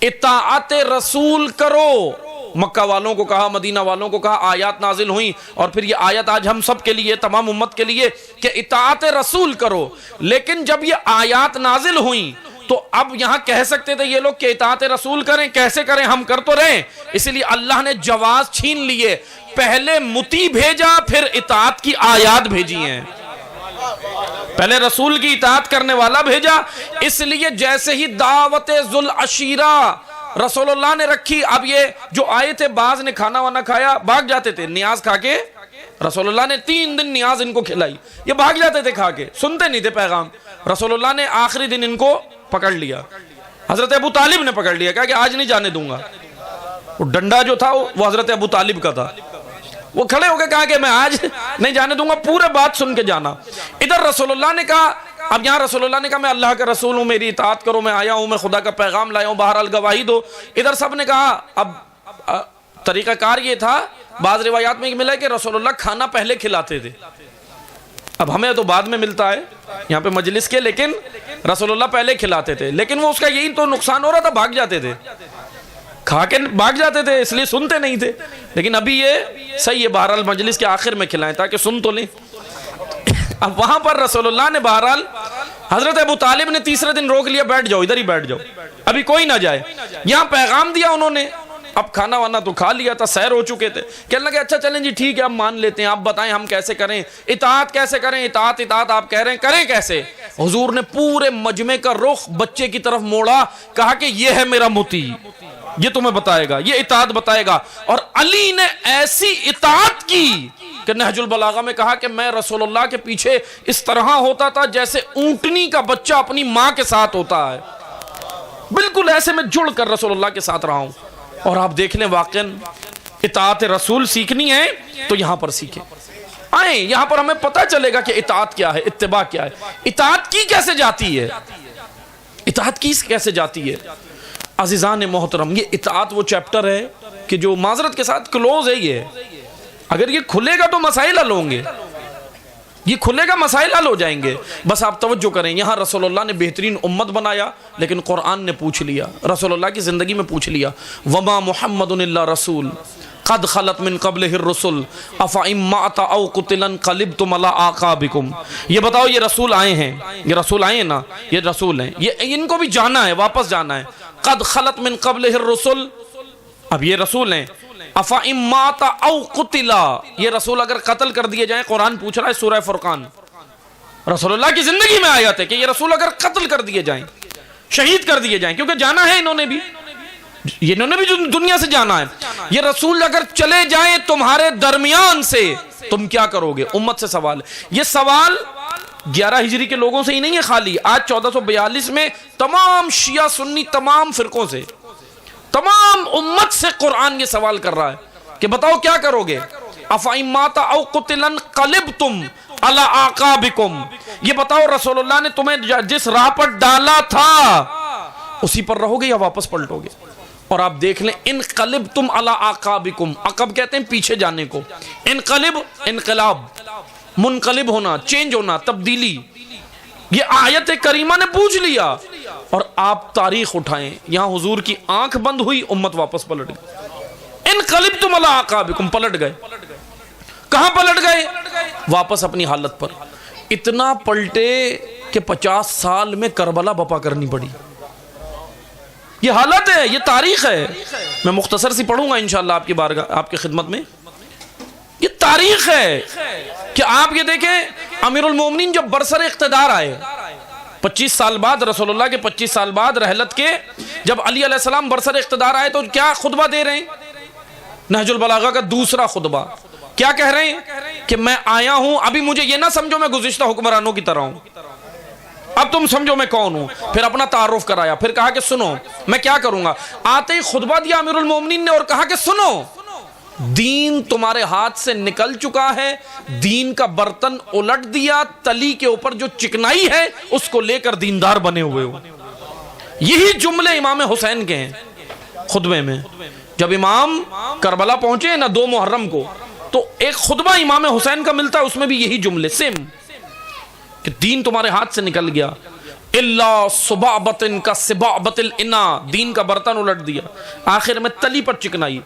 اطاعت رسول کرو مکہ والوں کو کہا، مدینہ والوں کو کہا، آیات نازل ہوئیں، اور پھر یہ آیت آج ہم سب کے لیے، تمام امت کے لیے کہ اطاعت رسول کرو. لیکن جب یہ آیات نازل ہوئیں تو اب یہاں کہہ سکتے تھے یہ لوگ کہ اطاعت رسول کریں، کیسے کریں، ہم کر تو رہے. اس لیے اللہ نے جواز چھین لیے، پہلے مطیع بھیجا، پھر اطاعت کی آیات بھیجی ہیں. پہلے رسول کی اطاعت کرنے والا بھیجا. اس لیے جیسے ہی دعوت ذو العشیرہ رسول اللہ نے رکھی، اب یہ جو آئے تھے بعض نے کھانا وانا کھایا بھاگ جاتے تھے، نیاز کھا کے رسول اللہ نے 3 دن نیاز ان کو کھلائی، یہ بھاگ جاتے تھے کھا کے، سنتے نہیں تھے پیغام. رسول اللہ نے آخری دن ان کو پکڑ لیا، حضرت ابو طالب نے پکڑ لیا، کہا کہ آج نہیں جانے دوں گا. وہ ڈنڈا جو تھا وہ حضرت ابو طالب کا تھا، وہ کھڑے ہو کے کہا کہ میں آج نہیں جانے دوں گا، پورے بات سن کے جانا. ادھر رسول اللہ نے کہا، اب یہاں رسول اللہ نے کہا میں اللہ کا رسول ہوں، میری اطاعت کرو، میں آیا ہوں، میں خدا کا پیغام لایا ہوں، بہرحال گواہی دو. ادھر سب نے کہا. اب طریقہ کار یہ تھا، بعض روایات میں ملا کہ رسول اللہ کھانا پہلے کھلاتے تھے. اب ہمیں تو بعد میں ملتا ہے یہاں پہ مجلس کے، لیکن رسول اللہ پہلے کھلاتے تھے. لیکن وہ اس کا یہی تو نقصان ہو رہا تھا، بھاگ جاتے تھے، کھا کے بھاگ جاتے تھے، اس لیے سنتے نہیں تھے. لیکن ابھی یہ صحیح ہے، بہرحال مجلس کے آخر میں کھلائیں تاکہ سن تو لیں. اب وہاں پر رسول اللہ نے بہرحال حضرت ابو طالب نے تیسرے دن روک لیا، بیٹھ جاؤ، ادھر ہی بیٹھ جاؤ، ابھی کوئی نہ جائے. یہاں پیغام دیا انہوں نے، اب کھانا وانا تو کھا لیا تھا، سیر ہو چکے تھے. کہنے لگے اچھا چلیں جی ٹھیک ہے، اب مان لیتے ہیں، آپ بتائیں ہم کیسے کریں، اطاعت کیسے کریں، اطاعت آپ کہہ رہے ہیں، کریں کیسے. حضور نے پورے مجمع کا رخ بچے کی طرف موڑا، کہا کہ یہ ہے میرا مطیع، یہ تمہیں بتائے گا، یہ اطاعت بتائے گا. اور علی نے ایسی اطاعت کی کہ نہج البلاغہ میں کہا کہ میں رسول اللہ کے پیچھے اس طرح ہوتا تھا جیسے اونٹنی کا بچہ اپنی ماں کے ساتھ ہوتا ہے، بالکل ایسے میں جڑ کر رسول اللہ کے ساتھ رہا ہوں. اور آپ دیکھ لیں واقعاً اطاعت رسول سیکھنی ہے تو یہاں پر سیکھیں، آئیں یہاں پر ہمیں پتہ چلے گا کہ اطاعت کیا ہے، اتباع کیا ہے، اطاعت کی کیسے جاتی ہے، اطاعت کی کیسے جاتی ہے. عزیزان محترم، یہ اطاعت وہ چیپٹر ہے کہ جو معذرت کے ساتھ کلوز ہے. یہ اگر یہ کھلے گا تو مسائل حل ہوں گے، یہ کھلے گا مسائل حل ہو جائیں گے. بس آپ توجہ کریں، یہاں رسول اللہ نے بہترین امت بنایا، لیکن قرآن نے پوچھ لیا، رسول اللہ کی زندگی میں پوچھ لیا، وما محمد الا رسول قد خلت من قبلہ الرسل افئن مات او قتلا انقلبتم علی اعقابکم. یہ بتاؤ یہ رسول آئے ہیں، یہ رسول آئے ہیں نا، یہ رسول ہیں، یہ ان کو بھی جانا ہے، واپس جانا ہے. قد خلت من قبلہ الرسل، اب یہ رسول ہیں. افئن مات او قتلا، یہ رسول اگر قتل کر دیے جائیں، قرآن پوچھ رہا ہے سورہ فرقان، رسول اللہ کی زندگی میں آیت ہے کہ یہ رسول اگر قتل کر دیے جائیں، شہید کر دیے جائیں، کیونکہ جانا ہے انہوں نے بھی دنیا سے جانا ہے. یہ رسول اگر چلے جائیں تمہارے درمیان سے تم کیا کرو گے؟ امت سے سوال ہے. یہ سوال 11 ہجری کے لوگوں سے ہی نہیں ہے خالی، آج 1442 میں تمام شیعہ سنی تمام فرقوں سے، تمام امت سے قرآن یہ سوال کر رہا ہے کہ بتاؤ کیا کرو گے. افئن مات او قتلا انقلبتم علی اعقابکم، یہ بتاؤ رسول اللہ نے تمہیں جس راہ پر ڈالا تھا اسی پر رہو گے یا واپس پلٹو گے؟ اور آپ دیکھ لیں، انقلبتم علی اعقابکم، عقب کہتے ہیں پیچھے جانے کو، انقلب انقلاب، منقلب ہونا، چینج ہونا، تبدیلی. یہ آیت کریمہ نے پوچھ لیا اور آپ تاریخ اٹھائیں، یہاں حضور کی آنکھ بند ہوئی، امت واپس پلٹ گئی. انقلبتم علی اعقابکم، پلٹ گئے. کہاں پلٹ گئے؟ واپس اپنی حالت پر. اتنا پلٹے کہ 50 سال میں کربلا بپا کرنی پڑی. یہ حالت ہے، یہ تاریخ ہے. میں مختصر سی پڑھوں گا انشاءاللہ آپ کی بارگاہ، آپ کی خدمت میں. یہ تاریخ ہے کہ آپ یہ دیکھیں، امیر المومنین جب برسر اقتدار آئے 25 سال بعد، رسول اللہ کے 25 سال بعد رحلت کے، جب علی علیہ السلام برسر اقتدار آئے تو کیا خطبہ دے رہے ہیں؟ نہج البلاغہ کا دوسرا خطبہ. کیا کہہ رہے ہیں کہ میں آیا ہوں، ابھی مجھے یہ نہ سمجھو میں گزشتہ حکمرانوں کی طرح ہوں، اب تم سمجھو میں کون ہوں. پھر اپنا تعارف کرایا، پھر کہا کہ سنو میں کیا کروں گا. آتے ہی خطبہ دیا امیر المومنین نے اور کہا کہ سنو، دین تمہارے ہاتھ سے نکل چکا ہے، دین کا برتن الٹ دیا، تلی کے اوپر جو چکنائی ہے اس کو لے کر دیندار بنے ہوئے ہو. یہی جملے امام حسین کے ہیں خطبے میں. جب امام کربلا پہنچے نا 2 محرم کو، تو ایک خطبہ امام حسین کا ملتا ہے، اس میں بھی یہی جملے سیم، کہ دین تمہارے ہاتھ سے نکل گیا. اللہ صبابت کا صبابت الانا، دین کا برتن الٹ دیا، آخر میں تلی پر چکنائی.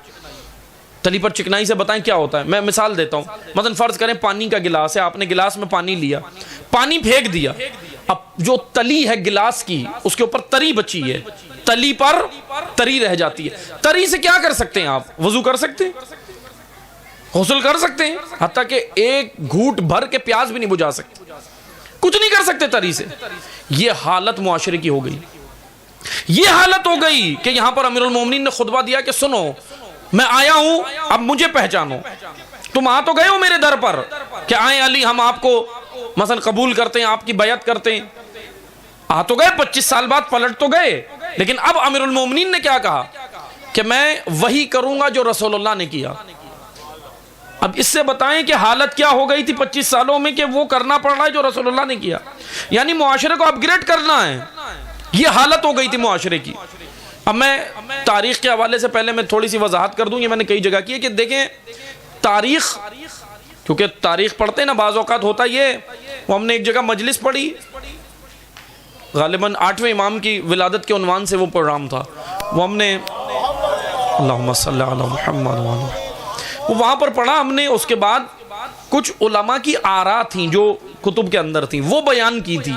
تلی پر چکنائی سے بتائیں کیا ہوتا ہے. میں مثال دیتا ہوں. مثلا فرض کریں پانی کا گلاس ہے, آپ نے گلاس میں پانی لیا, پانی پھینک دیا, اب جو تلی ہے گلاس کی اس کے اوپر تری بچی ہے, تلی پر تری رہ جاتی ہے. تری سے کیا کر سکتے ہیں آپ؟ وضو کر سکتے ہیں, غسل کر سکتے ہیں, حتیٰ کہ ایک گھوٹ بھر کے پیاس بھی نہیں بجھا سکتے, کچھ نہیں کر سکتے تری سے. یہ حالت معاشرے کی ہو گئی. یہ حالت ہو گئی کہ یہاں پر امیر المومنین نے خطبہ دیا کہ سنو میں آیا ہوں, اب مجھے پہچانو. تم آ تو گئے ہو میرے در پر کہ آئیں علی ہم آپ کو مثلا قبول کرتے ہیں, آپ کی بیعت کرتے ہیں. آ تو گئے, 25 سال بعد پلٹ تو گئے, لیکن اب امیر المومنین نے کیا کہا کہ میں وہی کروں گا جو رسول اللہ نے کیا. اب اس سے بتائیں کہ حالت کیا ہو گئی تھی 25 سالوں میں کہ وہ کرنا پڑ رہا ہے جو رسول اللہ نے کیا. یعنی معاشرے کو اپ گریڈ کرنا ہے, یہ حالت ہو گئی تھی معاشرے کی. اب میں تاریخ کے حوالے سے پہلے میں تھوڑی سی وضاحت کر دوں, یہ میں نے کئی جگہ کی ہے کہ دیکھیں تاریخ, کیونکہ تاریخ پڑھتے ہیں نا بعض اوقات ہوتا یہ, وہ ہم نے ایک جگہ مجلس پڑھی, غالباً 8ویں امام کی ولادت کے عنوان سے وہ پروگرام تھا, وہ ہم نے اللہم صلی علی محمد وہ وہاں پر پڑھا ہم نے. اس کے بعد کچھ علماء کی آراء تھیں جو کتب کے اندر تھیں, وہ بیان کی تھی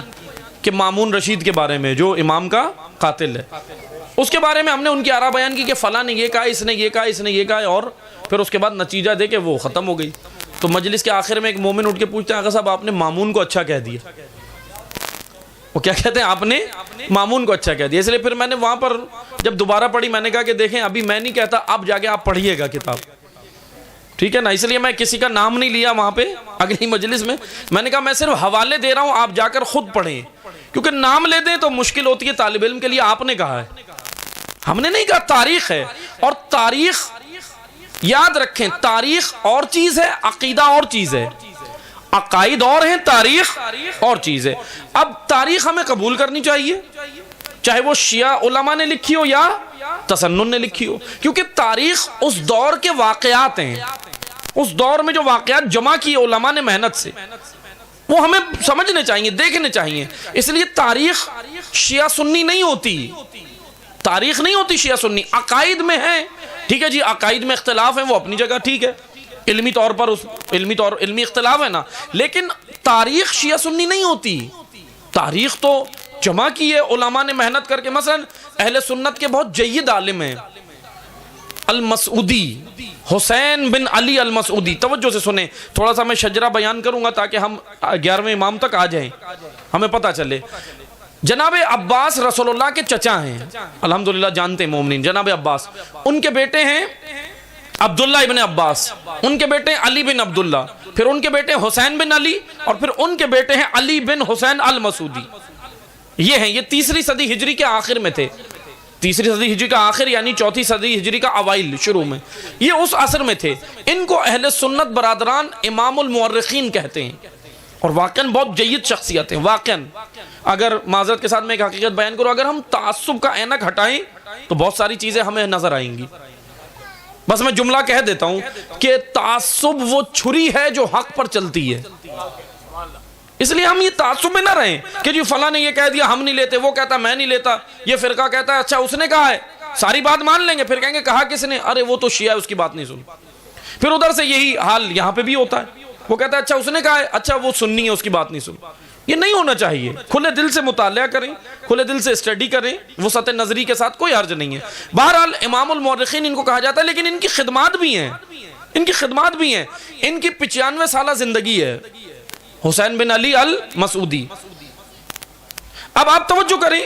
کہ مامون رشید کے بارے میں جو امام کا قاتل ہے, اس کے بارے میں ہم نے ان کی آراء بیان کی کہ فلاں نے یہ کہا, اس نے یہ کہا, اس نے یہ کہا, اور پھر اس کے بعد نتیجہ دے کہ وہ ختم ہو گئی. تو مجلس کے آخر میں ایک مومن اٹھ کے پوچھتے ہیں آقا صاحب آپ نے مامون کو اچھا کہہ دیا. وہ کیا کہتے ہیں, آپ نے مامون کو اچھا کہہ دیا. اس لیے پھر میں نے وہاں پر جب دوبارہ پڑھی میں نے کہا کہ دیکھیں ابھی میں نہیں کہتا, اب جا کے آپ پڑھیے گا کتاب, ٹھیک ہے نا. اس لیے میں کسی کا نام نہیں لیا وہاں پہ اگلی مجلس میں نے کہا میں صرف حوالے دے رہا ہوں, آپ جا کر خود پڑھیں, کیونکہ نام لے دیں تو مشکل ہوتی ہے طالب علم کے لیے. آپ نے کہا ہے, ہم نے نہیں کہا. تاریخ ہے, اور تاریخ یاد رکھیں تاریخ اور چیز ہے, عقیدہ اور چیز ہے. عقائد اور ہیں, تاریخ اور چیز ہے. اب تاریخ ہمیں قبول کرنی چاہیے, چاہے وہ شیعہ علماء نے لکھی ہو یا تسنن نے لکھی ہو, کیونکہ تاریخ اس دور کے واقعات ہیں, اس دور میں جو واقعات جمع کیے علماء نے محنت سے, وہ ہمیں سمجھنے چاہیے, دیکھنے چاہیے. اس لیے تاریخ شیعہ سنی نہیں ہوتی, تاریخ نہیں ہوتی شیعہ سنی. عقائد میں ہے, ٹھیک ہے جی, عقائد میں اختلاف ہیں, وہ اپنی جگہ ٹھیک ہے, علمی طور پر علمی اختلاف ہے نا, لیکن تاریخ شیعہ سنی نہیں ہوتی. تاریخ تو جمع کی ہے علماء نے محنت کر کے. مثلا اہل سنت کے بہت جید عالم ہیں, المسعودی, حسین بن علی المسعودی. توجہ سے سنیں, تھوڑا سا میں شجرہ بیان کروں گا تاکہ ہم 11ویں امام تک آ جائیں, ہمیں پتہ چلے. جناب عباس رسول اللہ کے چچا ہیں, الحمدللہ جانتے ہیں مومنین. جناب عباس, ان کے بیٹے ہیں عبداللہ ابن عباس, ان کے بیٹے علی بن عبداللہ, پھر ان کے بیٹے حسین بن علی, اور پھر ان کے بیٹے ہیں علی بن حسین المسعودی. یہ ہیں, یہ 3ری صدی ہجری کے آخر میں تھے. 3ری صدی ہجری کا آخر یعنی 4تھی صدی ہجری کا اوائل شروع میں, یہ اس عصر میں تھے. ان کو اہل سنت برادران امام المؤرخین کہتے ہیں, اور واقعاً بہت جید شخصیت ہیں. واقعاً اگر معذرت کے ساتھ میں ایک حقیقت بیان کروں, اگر ہم تعصب کا اینک ہٹائیں تو بہت ساری چیزیں ہمیں نظر آئیں گی. بس میں جملہ کہہ دیتا ہوں کہ تعصب وہ چھری ہے جو حق پر چلتی ہے. اس لیے ہم یہ تعصب میں نہ رہیں کہ جی فلاں نے یہ کہہ دیا ہم نہیں لیتے, وہ کہتا میں نہیں لیتا, یہ فرقہ کہتا ہے اچھا اس نے کہا ہے, ساری بات مان لیں گے, پھر کہیں گے کہا کس نے, ارے وہ تو شیعہ ہے اس کی بات نہیں سنی. پھر ادھر سے یہی حال یہاں پہ بھی ہوتا ہے, وہ کہتا ہے اچھا اس نے کہا ہے, اچھا وہ سنی ہے اس کی بات نہیں سنی. یہ نہیں ہونا چاہیے. کھلے دل سے مطالعہ کریں, کھلے دل سے اسٹڈی کریں, وسعت نظری کے ساتھ کوئی حرج نہیں ہے. بہرحال امام المؤرخین ان کو کہا جاتا ہے, لیکن ان کی خدمات بھی ہیں, ان کی خدمات بھی ہیں. ان کی 95 سالہ زندگی ہے حسین بن علی المسعودی. اب آپ توجہ کریں,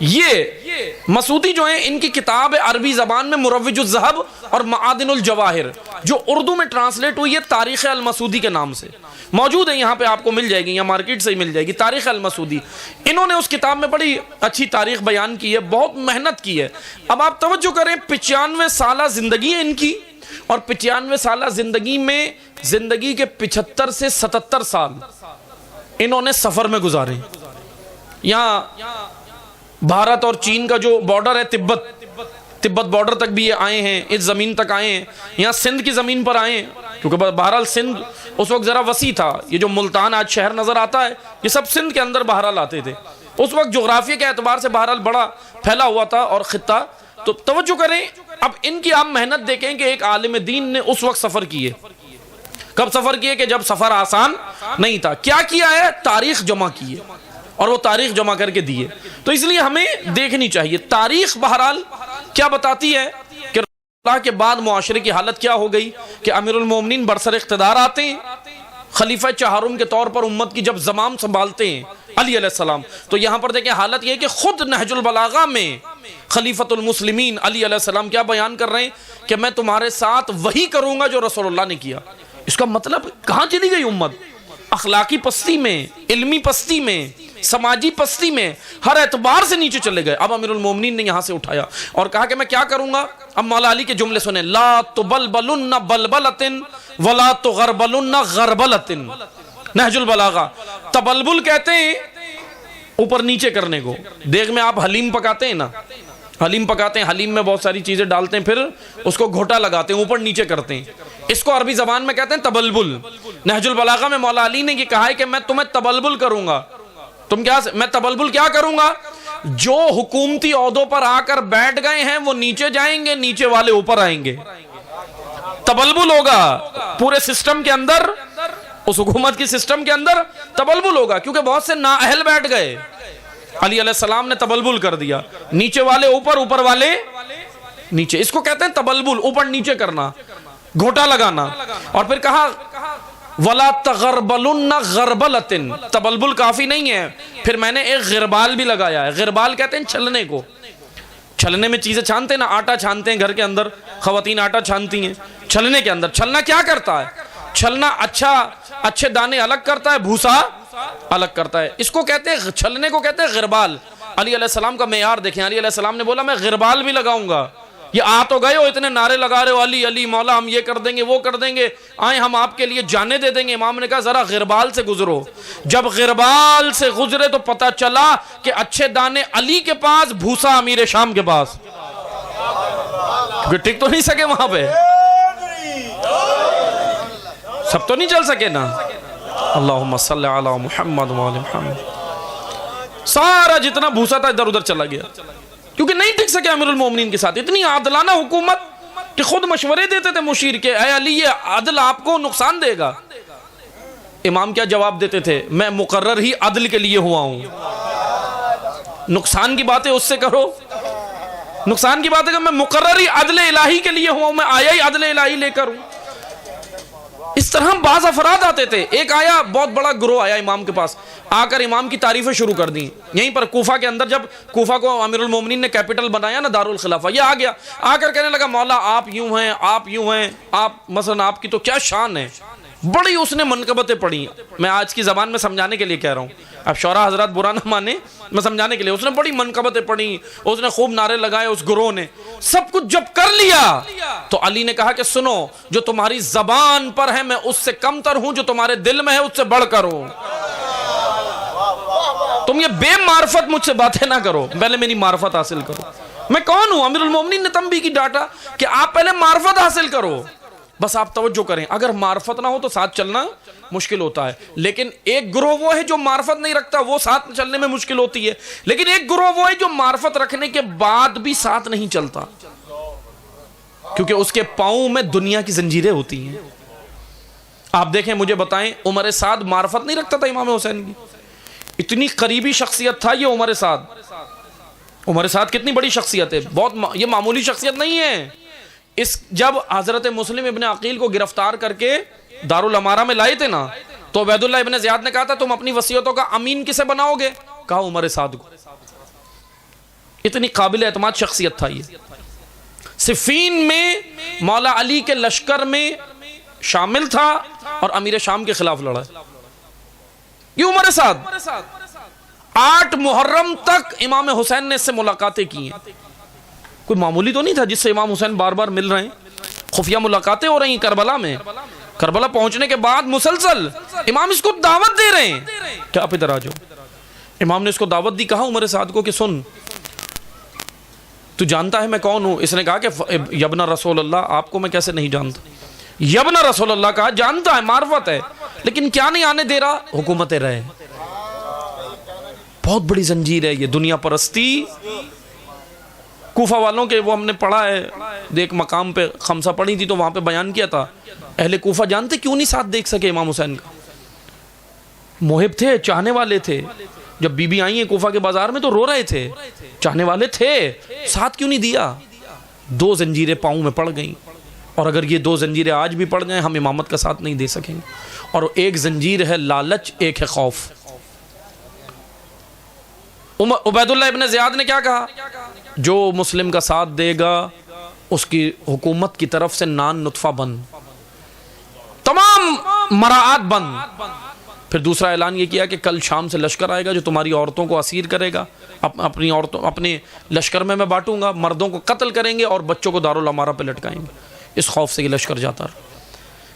یہ مسعودی جو ہیں ان کی کتاب عربی زبان میں مروج الذہب اور معادن الجواہر, جو اردو میں ٹرانسلیٹ ہوئی ہے تاریخ المسعودی کے نام سے, موجود ہے یہاں پہ, آپ کو مل جائے گی, یا مارکیٹ سے ہی مل جائے گی, تاریخ المسعودی. انہوں نے اس کتاب میں بڑی اچھی تاریخ بیان کی ہے, بہت محنت کی ہے. اب آپ توجہ کریں, 95 سالہ زندگی ہے ان کی, اور 95 سالہ زندگی میں زندگی کے 75 سے 77 سال انہوں نے سفر میں گزارے. یہاں بھارت اور چین کا جو بارڈر ہے, تبت بارڈر تک بھی یہ آئے ہیں, اس زمین تک آئے ہیں, یہاں سندھ کی زمین پر آئے ہیں, کیونکہ بہرحال سندھ اس وقت ذرا وسیع تھا. یہ جو ملتان آج شہر نظر آتا ہے یہ سب سندھ کے اندر بہرحال آتے تھے. اس وقت جغرافیہ کے اعتبار سے بہرحال بڑا پھیلا ہوا تھا اور خطہ. تو توجہ کریں, اب ان کی آپ محنت دیکھیں کہ ایک عالم دین نے اس وقت سفر کیے. کب سفر کیے؟ کہ جب سفر آسان نہیں تھا. کیا کیا ہے؟ تاریخ جمع کی ہے اور وہ تاریخ جمع کر کے دیے. تو اس لیے ہمیں دیکھنی چاہیے تاریخ بہرحال کیا بتاتی ہے کہ اللہ کے بعد معاشرے کی حالت کیا ہو گئی کہ امیر المومنین برسر اقتدار آتے ہیں، خلیفہ چہارم کے طور پر امت کی جب زمام سنبھالتے ہیں علی علیہ السلام. تو یہاں پر دیکھیں حالت یہ ہے کہ خود نہج البلاغہ میں خلیفۃ المسلمین علی علیہ السلام کیا بیان کر رہے ہیں کہ میں تمہارے ساتھ وہی کروں گا جو رسول اللہ نے کیا. اس کا مطلب کہاں چلی گئی امت؟ اخلاقی پستی میں، علمی پستی میں، سماجی پستی میں، ہر اعتبار سے نیچے چلے گئے. اب امیر المومنین نے یہاں سے اٹھایا اور کہا کہ میں کیا کروں گا. اب مولا علی کے جملے سنیں، لا تبلبلن بلبلۃ ولا تغربلن غربلۃ. نہج البلاغہ. تبلبل کہتے ہیں اوپر نیچے کرنے کو. دیکھ میں آپ حلیم پکاتے ہیں نا، حلیم پکاتے ہیں، حلیم میں بہت ساری چیزیں ڈالتے ہیں، پھر اس کو گھوٹا لگاتے ہیں، اوپر نیچے کرتے ہیں. اس کو عربی زبان میں کہتے ہیں تبلبل. نہج البلاغہ میں مولا علی نے یہ کہا ہے کہ میں تمہیں تبلبل کروں گا. تم کیا؟ میں تبلبل کیا کروں گا؟ جو حکومتی عہدوں پر آ کر بیٹھ گئے ہیں وہ نیچے جائیں گے، نیچے والے اوپر آئیں گے. تبلبل ہوگا پورے سسٹم کے اندر، اس حکومت کی سسٹم کے اندر تبلبل ہوگا، کیونکہ بہت سے نااہل بیٹھ گئے. علی علیہ السلام نے تبلبل کر دیا، نیچے والے اوپر، اوپر والے نیچے. اس کو کہتے ہیں تبلبل، اوپر نیچے کرنا، گھوٹا لگانا. اور پھر کہا وَلَا تَغَرْبَلُنَّ غَرْبَلَةٍ. تبلبل کافی نہیں ہے، پھر میں نے ایک غربال بھی لگایا ہے. غربال کہتے ہیں چھلنے کو. چھلنے میں چیزیں چھانتے ہیں نا، آٹا چھانتے ہیں گھر کے اندر، خواتین آٹا چھانتی ہیں چھلنے کے اندر. چھلنا کیا کرتا ہے؟ چھلنا اچھے دانے الگ کرتا ہے، بھوسا الگ کرتا ہے. اس کو کہتے ہیں، چھلنے کو کہتے ہیں غربال. علی علیہ السلام کا معیار دیکھیں. علی علیہ السلام نے بولا میں غربال بھی لگاؤں گا. یہ آ تو گئے ہو، اتنے نعرے لگا رہے ہو علی علی مولا، ہم یہ کر دیں گے وہ کر دیں گے، آئیں ہم آپ کے لیے جانے دے دیں گے. امام نے کہا ذرا غربال سے گزرو. جب غربال سے گزرے تو پتہ چلا کہ اچھے دانے علی کے پاس، بھوسا امیر شام کے پاس. ٹک تو نہیں سکے وہاں پہ، سب تو نہیں چل سکے نا. اللہم صلی علی محمد وآل محمد. سارا جتنا بھوسا تھا ادھر ادھر چلا گیا، کیونکہ نہیں ٹک سکے امیر المومنین کے ساتھ. اتنی عادلانہ حکومت کہ خود مشورے دیتے تھے مشیر کے، اے علی یہ عدل آپ کو نقصان دے گا. امام کیا جواب دیتے تھے؟ میں مقرر ہی عدل کے لیے ہوا ہوں. نقصان کی باتیں اس سے کرو، نقصان کی باتیں کہ میں مقرر ہی عدل الہی کے لیے ہوا ہوں، میں آیا ہی عدل الہی لے کر ہوں. اس طرح بعض افراد آتے تھے. ایک آیا، بہت بڑا گروہ آیا امام کے پاس، آ کر امام کی تعریفیں شروع کر دیں. یہیں پر کوفہ کے اندر، جب کوفہ کو امیر المومنین نے کیپٹل بنایا نا، دارالخلافہ، یہ آ گیا، آ کر کہنے لگا مولا آپ یوں ہیں، آپ یوں ہیں، آپ مثلا آپ کی تو کیا شان ہے. بڑی اس نے منقبتیں پڑھی. میں آج کی زبان میں سمجھانے کے لیے کہہ رہا ہوں، اب شعراء حضرات برا نہ مانے، میں سمجھانے کے لیے. اس نے بڑی منقبتیں پڑھی، اس نے خوب نعرے لگائے. اس گروہ نے سب کچھ جب کر لیا تو علی نے کہا کہ سنو، جو تمہاری زبان پر ہے میں اس سے کم تر ہوں، جو تمہارے دل میں ہے اس سے بڑھ کر ہوں. تم یہ بے معرفت مجھ سے باتیں نہ کرو، پہلے میری معرفت حاصل کرو. میں کون ہوں؟ امیر المومنین نے تنبیہ کی ڈاٹا کہ آپ پہلے معرفت حاصل کرو. بس آپ توجہ کریں، اگر معرفت نہ ہو تو ساتھ چلنا مشکل ہوتا ہے. لیکن ایک گروہ وہ ہے جو معرفت نہیں رکھتا، وہ ساتھ چلنے میں مشکل ہوتی ہے. لیکن ایک گروہ وہ ہے جو معرفت رکھنے کے بعد بھی ساتھ نہیں چلتا، کیونکہ اس کے پاؤں میں دنیا کی زنجیریں ہوتی ہیں. آپ دیکھیں، مجھے بتائیں، عمر سعد معرفت نہیں رکھتا تھا امام حسین کی. اتنی قریبی شخصیت تھا یہ عمر سعد. عمر سعد کتنی بڑی شخصیت ہے، بہت، یہ معمولی شخصیت نہیں ہے. جب حضرت مسلم ابن عقیل کو گرفتار کر کے دارالامارہ میں لائے تھے نا، تو عبید اللہ ابن زیاد نے کہا تھا تم اپنی وصیتوں کا امین کسے بناؤ گے؟ کہا عمر سعد کو. اتنی قابل اعتماد شخصیت تھا یہ. صفین میں مولا علی کے لشکر میں شامل تھا اور امیر شام کے خلاف لڑا. یہ عمر سعد 8 محرم تک امام حسین نے اس سے ملاقاتیں کی ہیں. کوئی معمولی تو نہیں تھا جس سے امام حسین بار بار مل رہے ہیں. خفیہ ملاقاتیں ہو رہی ہیں کربلا میں. کربلا پہنچنے کے بعد مسلسل امام اس کو دعوت دے رہے ہیں کہ آپ ادھر آ جاؤ. امام نے اس کو دعوت دی. کہا عمر سعد کو کہ سن، تو جانتا ہے میں کون ہوں؟ اس نے کہا کہ یبن رسول اللہ، آپ کو میں کیسے نہیں جانتا. یبن رسول اللہ کہا، جانتا ہے، معرفت ہے، لیکن کیا نہیں آنے دے رہا؟ حکومت رہے. بہت بڑی زنجیر ہے یہ دنیا پرستی. کوفہ والوں کے وہ ہم نے پڑھا ہے ایک مقام پہ خمسہ پڑھی تھی تو وہاں پہ بیان کیا تھا، اہل کوفہ جانتے کیوں نہیں ساتھ دیکھ سکے امام حسین کا؟ محب تھے، چاہنے والے تھے. جب بی بی آئی ہیں کوفہ کے بازار میں تو رو رہے تھے، چاہنے والے تھے، ساتھ کیوں نہیں دیا؟ 2 زنجیریں پاؤں میں پڑ گئیں، اور اگر یہ 2 زنجیریں آج بھی پڑ جائیں ہم امامت کا ساتھ نہیں دے سکیں گے. اور ایک زنجیر ہے لالچ، ایک ہے خوف. عبید اللہ ابن زیاد نے کیا کہا؟ جو مسلم کا ساتھ دے گا اس کی حکومت کی طرف سے نان نطفہ بند، تمام مراعات بند. پھر دوسرا اعلان یہ کیا کہ کل شام سے لشکر آئے گا جو تمہاری عورتوں کو اسیر کرے گا، اپنی عورتوں اپنے لشکر میں بانٹوں گا، مردوں کو قتل کریں گے اور بچوں کو دارالامارہ پہ لٹکائیں گے. اس خوف سے یہ لشکر جاتا رہا.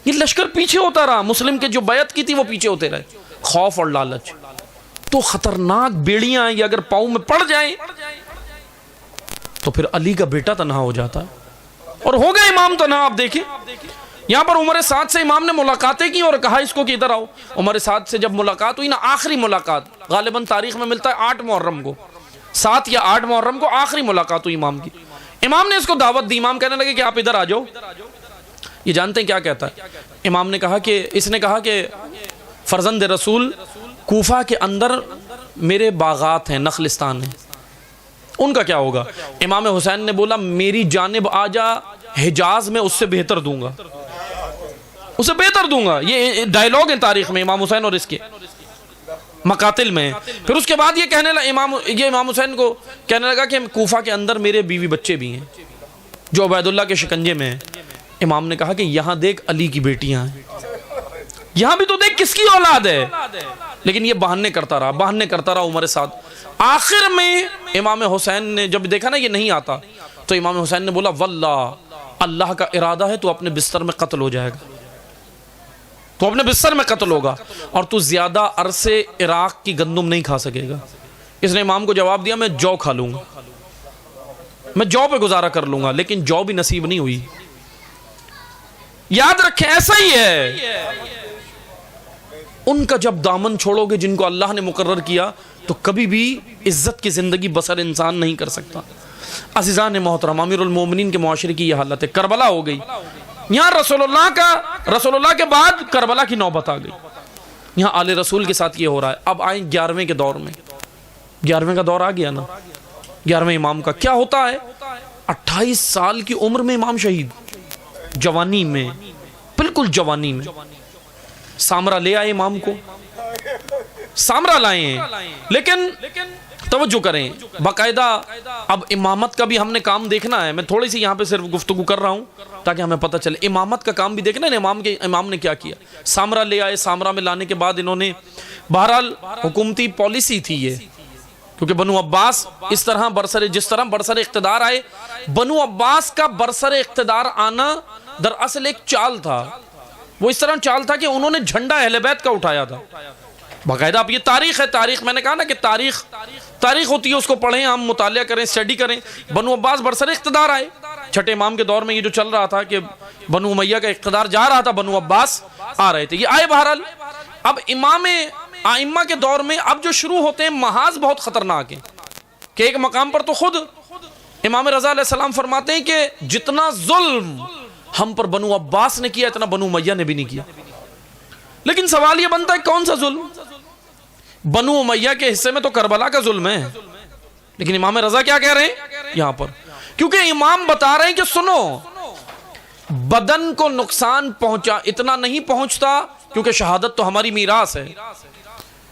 یہ لشکر پیچھے ہوتا رہا، مسلم کے جو بیعت کی تھی وہ پیچھے ہوتے رہے. خوف اور لالچ تو خطرناک بیڑیاں، یہ اگر پاؤں میں پڑ جائیں تو پھر علی کا بیٹا تنہا ہو جاتا ہے، اور ہو گئے امام تنہا. آپ دیکھیں یہاں پر عمر سعد سے امام نے ملاقاتیں کی اور کہا اس کو کہ ادھر آؤ. عمر سعد سے جب ملاقات ہوئی نا، آخری ملاقات غالباً تاریخ میں ملتا ہے 8 محرم کو، 7 یا 8 محرم کو آخری ملاقات ہوئی امام کی. امام نے اس کو دعوت دی. امام کہنے لگے کہ آپ ادھر آ جاؤ. یہ جانتے ہیں کیا کہتا ہے؟ امام نے کہا کہ اس نے کہا کہ فرزند رسول، کوفہ کے اندر میرے باغات ہیں، نخلستان ہیں، ان کا کیا ہوگا؟ امام حسین نے بولا میری جانب آ جا، حجاز میں اس سے بہتر دوں گا، اسے بہتر دوں گا. یہ ڈائیلاگ ہیں تاریخ میں امام حسین اور اس کے مقاتل میں. پھر اس کے بعد یہ کہنے لگا امام حسین کو کہنے لگا کہ کوفہ کے اندر میرے بیوی بچے بھی ہیں جو عبید اللہ کے شکنجے میں ہیں. امام نے کہا کہ یہاں دیکھ علی کی بیٹیاں ہیں، یہاں بھی تو دیکھ کس کی اولاد ہے. لیکن یہ بہانے کرتا رہا عمر سعد. آخر میں امام حسین نے جب دیکھا نا یہ نہیں آتا تو امام حسین نے بولا واللہ اللہ کا ارادہ ہے تو اپنے بستر میں قتل ہو جائے گا، تو اپنے بستر میں قتل ہوگا، اور تو زیادہ عرصے عراق کی گندم نہیں کھا سکے گا. اس نے امام کو جواب دیا میں جو کھا لوں گا، میں جو پہ گزارا کر لوں گا، لیکن جو بھی نصیب نہیں ہوئی. یاد رکھیں ایسا ہی ہے، ان کا جب دامن چھوڑو گے جن کو اللہ نے مقرر کیا تو کبھی بھی عزت کی زندگی بسر انسان نہیں کر سکتا. عزیزان محترم، امیر المومنین کے معاشرے کی یہ حالت ہے. کربلا ہو گئی، یہاں رسول اللہ کے بعد کربلا کی نوبت آ گئی. یہاں آل رسول کے ساتھ یہ ہو رہا ہے. اب آئیں 11ویں کے دور میں. 11ویں کا دور آ گیا نا. 11ویں امام کا کیا ہوتا ہے؟ 28 سال کی عمر میں امام شہید، جوانی میں، بالکل جوانی میں. سامرا لے آئے امام کو، سامرا لائے ہیں. لیکن توجہ کریں باقاعدہ، اب امامت کا بھی ہم نے کام دیکھنا ہے. میں تھوڑی سی یہاں پہ صرف گفتگو کر رہا ہوں تاکہ ہمیں پتہ چلے امامت کا کام بھی دیکھنا ہے. امام نے کیا کیا؟ سامرا لے آئے. سامرا میں لانے کے بعد انہوں نے، بہرحال حکومتی پالیسی تھی یہ، کیونکہ بنو عباس اس طرح جس طرح برسر اقتدار آئے، بنو عباس کا برسر اقتدار آنا دراصل ایک چال تھا. وہ اس طرح چال تھا کہ انہوں نے جھنڈا اہل بیت کا اٹھایا تھا. باقاعدہ اب یہ تاریخ ہے. تاریخ میں نے کہا نا کہ تاریخ ہوتی ہے، اس کو پڑھیں، ہم مطالعہ کریں، اسٹڈی کریں. بنو عباس برسر اقتدار آئے. چھٹے امام کے دور میں یہ جو چل رہا تھا کہ بنو امیہ کا اقتدار جا رہا تھا، بنو عباس آ رہے تھے، یہ آئے. بہرحال اب امام ائمہ کے دور میں اب جو شروع ہوتے ہیں محاذ بہت خطرناک ہیں کہ ایک مقام پر تو خود امام رضا علیہ السلام فرماتے ہیں کہ جتنا ظلم ہم پر بنو عباس نے کیا اتنا بنو امیہ نے بھی نہیں کیا. لیکن سوال یہ بنتا ہے کون سا ظلم؟ بنو امیہ کے حصے میں تو کربلا کا ظلم ہے، لیکن امام رضا کیا کہہ رہے ہیں یہاں پر؟ کیونکہ امام بتا رہے ہیں کہ سنو، بدن کو نقصان پہنچا اتنا نہیں پہنچتا، کیونکہ شہادت تو ہماری میراث ہے،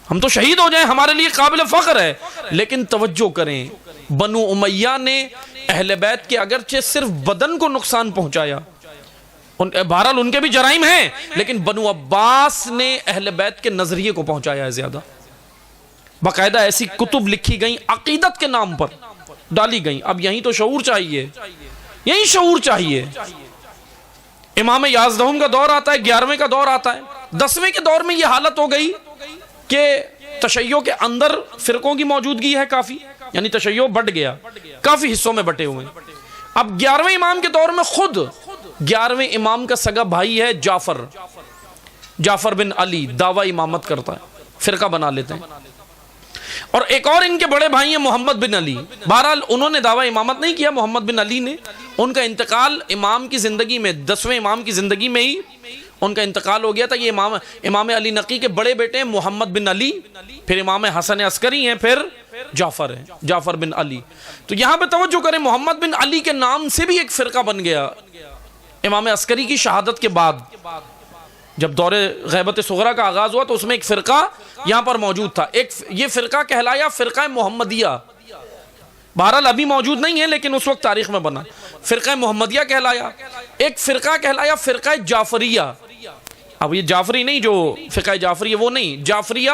ہم تو شہید ہو جائیں ہمارے لیے قابل فخر ہے. لیکن توجہ کریں، بنو امیہ نے اہل بیت کے اگرچہ صرف بدن کو نقصان پہنچایا، بہرحال ان کے بھی جرائم ہیں، لیکن بنو عباس نے اہل بیت کے نظریے کو پہنچایا ہے زیادہ. باقاعدہ ایسی کتب لکھی گئیں، عقیدت کے نام پر ڈالی گئیں. اب یہیں تو شعور چاہیے، یہیں شعور چاہیے. امام یازدہم کا دور آتا ہے، 11ویں کا دور آتا ہے. 10ویں کے دور میں یہ حالت ہو گئی کہ تشیع کے اندر فرقوں کی موجودگی ہے کافی، یعنی تشیع بڑھ گیا، کافی حصوں میں بٹے ہوئے. اب 11ویں امام کے دور میں خود 11ویں امام کا سگا بھائی ہے جعفر بن علی، دعویٰ امامت کرتا ہے، فرقہ بنا لیتے ہیں. اور ایک اور ان کے بڑے بھائی ہیں محمد بن علی. بہرحال انہوں نے دعویٰ امامت نہیں کیا محمد بن علی نے، ان کا انتقال امام کی زندگی میں، 10ویں امام کی زندگی میں ہی ان کا انتقال ہو گیا تھا۔ یہ امام علی نقی کے بڑے بیٹے ہیں محمد بن علی، پھر امام حسن عسکری ہیں، پھر جعفر ہیں، جعفر بن علی۔ تو یہاں پہ توجہ کریں، محمد بن علی کے نام سے بھی ایک فرقہ بن گیا امام عسکری کی شہادت کے بعد۔ جب دور غیبت صغرا کا آغاز ہوا تو اس میں ایک فرقہ یہاں پر موجود تھا، یہ فرقہ کہلایا فرقہ محمدیہ۔ بہرحال ابھی موجود نہیں ہے لیکن اس وقت تاریخ میں بنا، فرقہ محمدیہ کہلایا۔ ایک فرقہ کہلایا فرقہ جعفریہ۔ اب یہ جعفری نہیں جو فرقہ جعفری ہے وہ نہیں، جعفریہ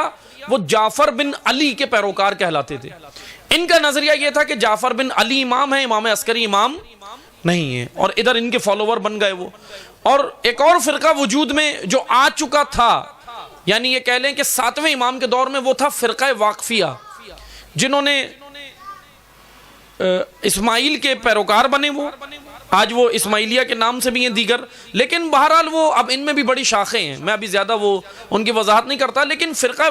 وہ جعفر بن علی کے پیروکار کہلاتے تھے۔ ان کا نظریہ یہ تھا کہ جعفر بن علی امام ہے، امام عسکری امام نہیں ہے، اور ادھر ان کے فالوور بن گئے وہ۔ اور ایک اور فرقہ وجود میں جو آ چکا تھا، یعنی یہ کہہ لیں کہ 7ویں امام کے دور میں، وہ تھا فرقہ واقفیہ، جنہوں نے اسماعیل کے پیروکار بنے، وہ آج وہ اسماعیلیہ کے نام سے بھی ہیں دیگر، لیکن بہرحال وہ اب ان میں بھی بڑی شاخیں ہیں، میں ابھی زیادہ وہ ان کی وضاحت نہیں کرتا۔ لیکن فرقہ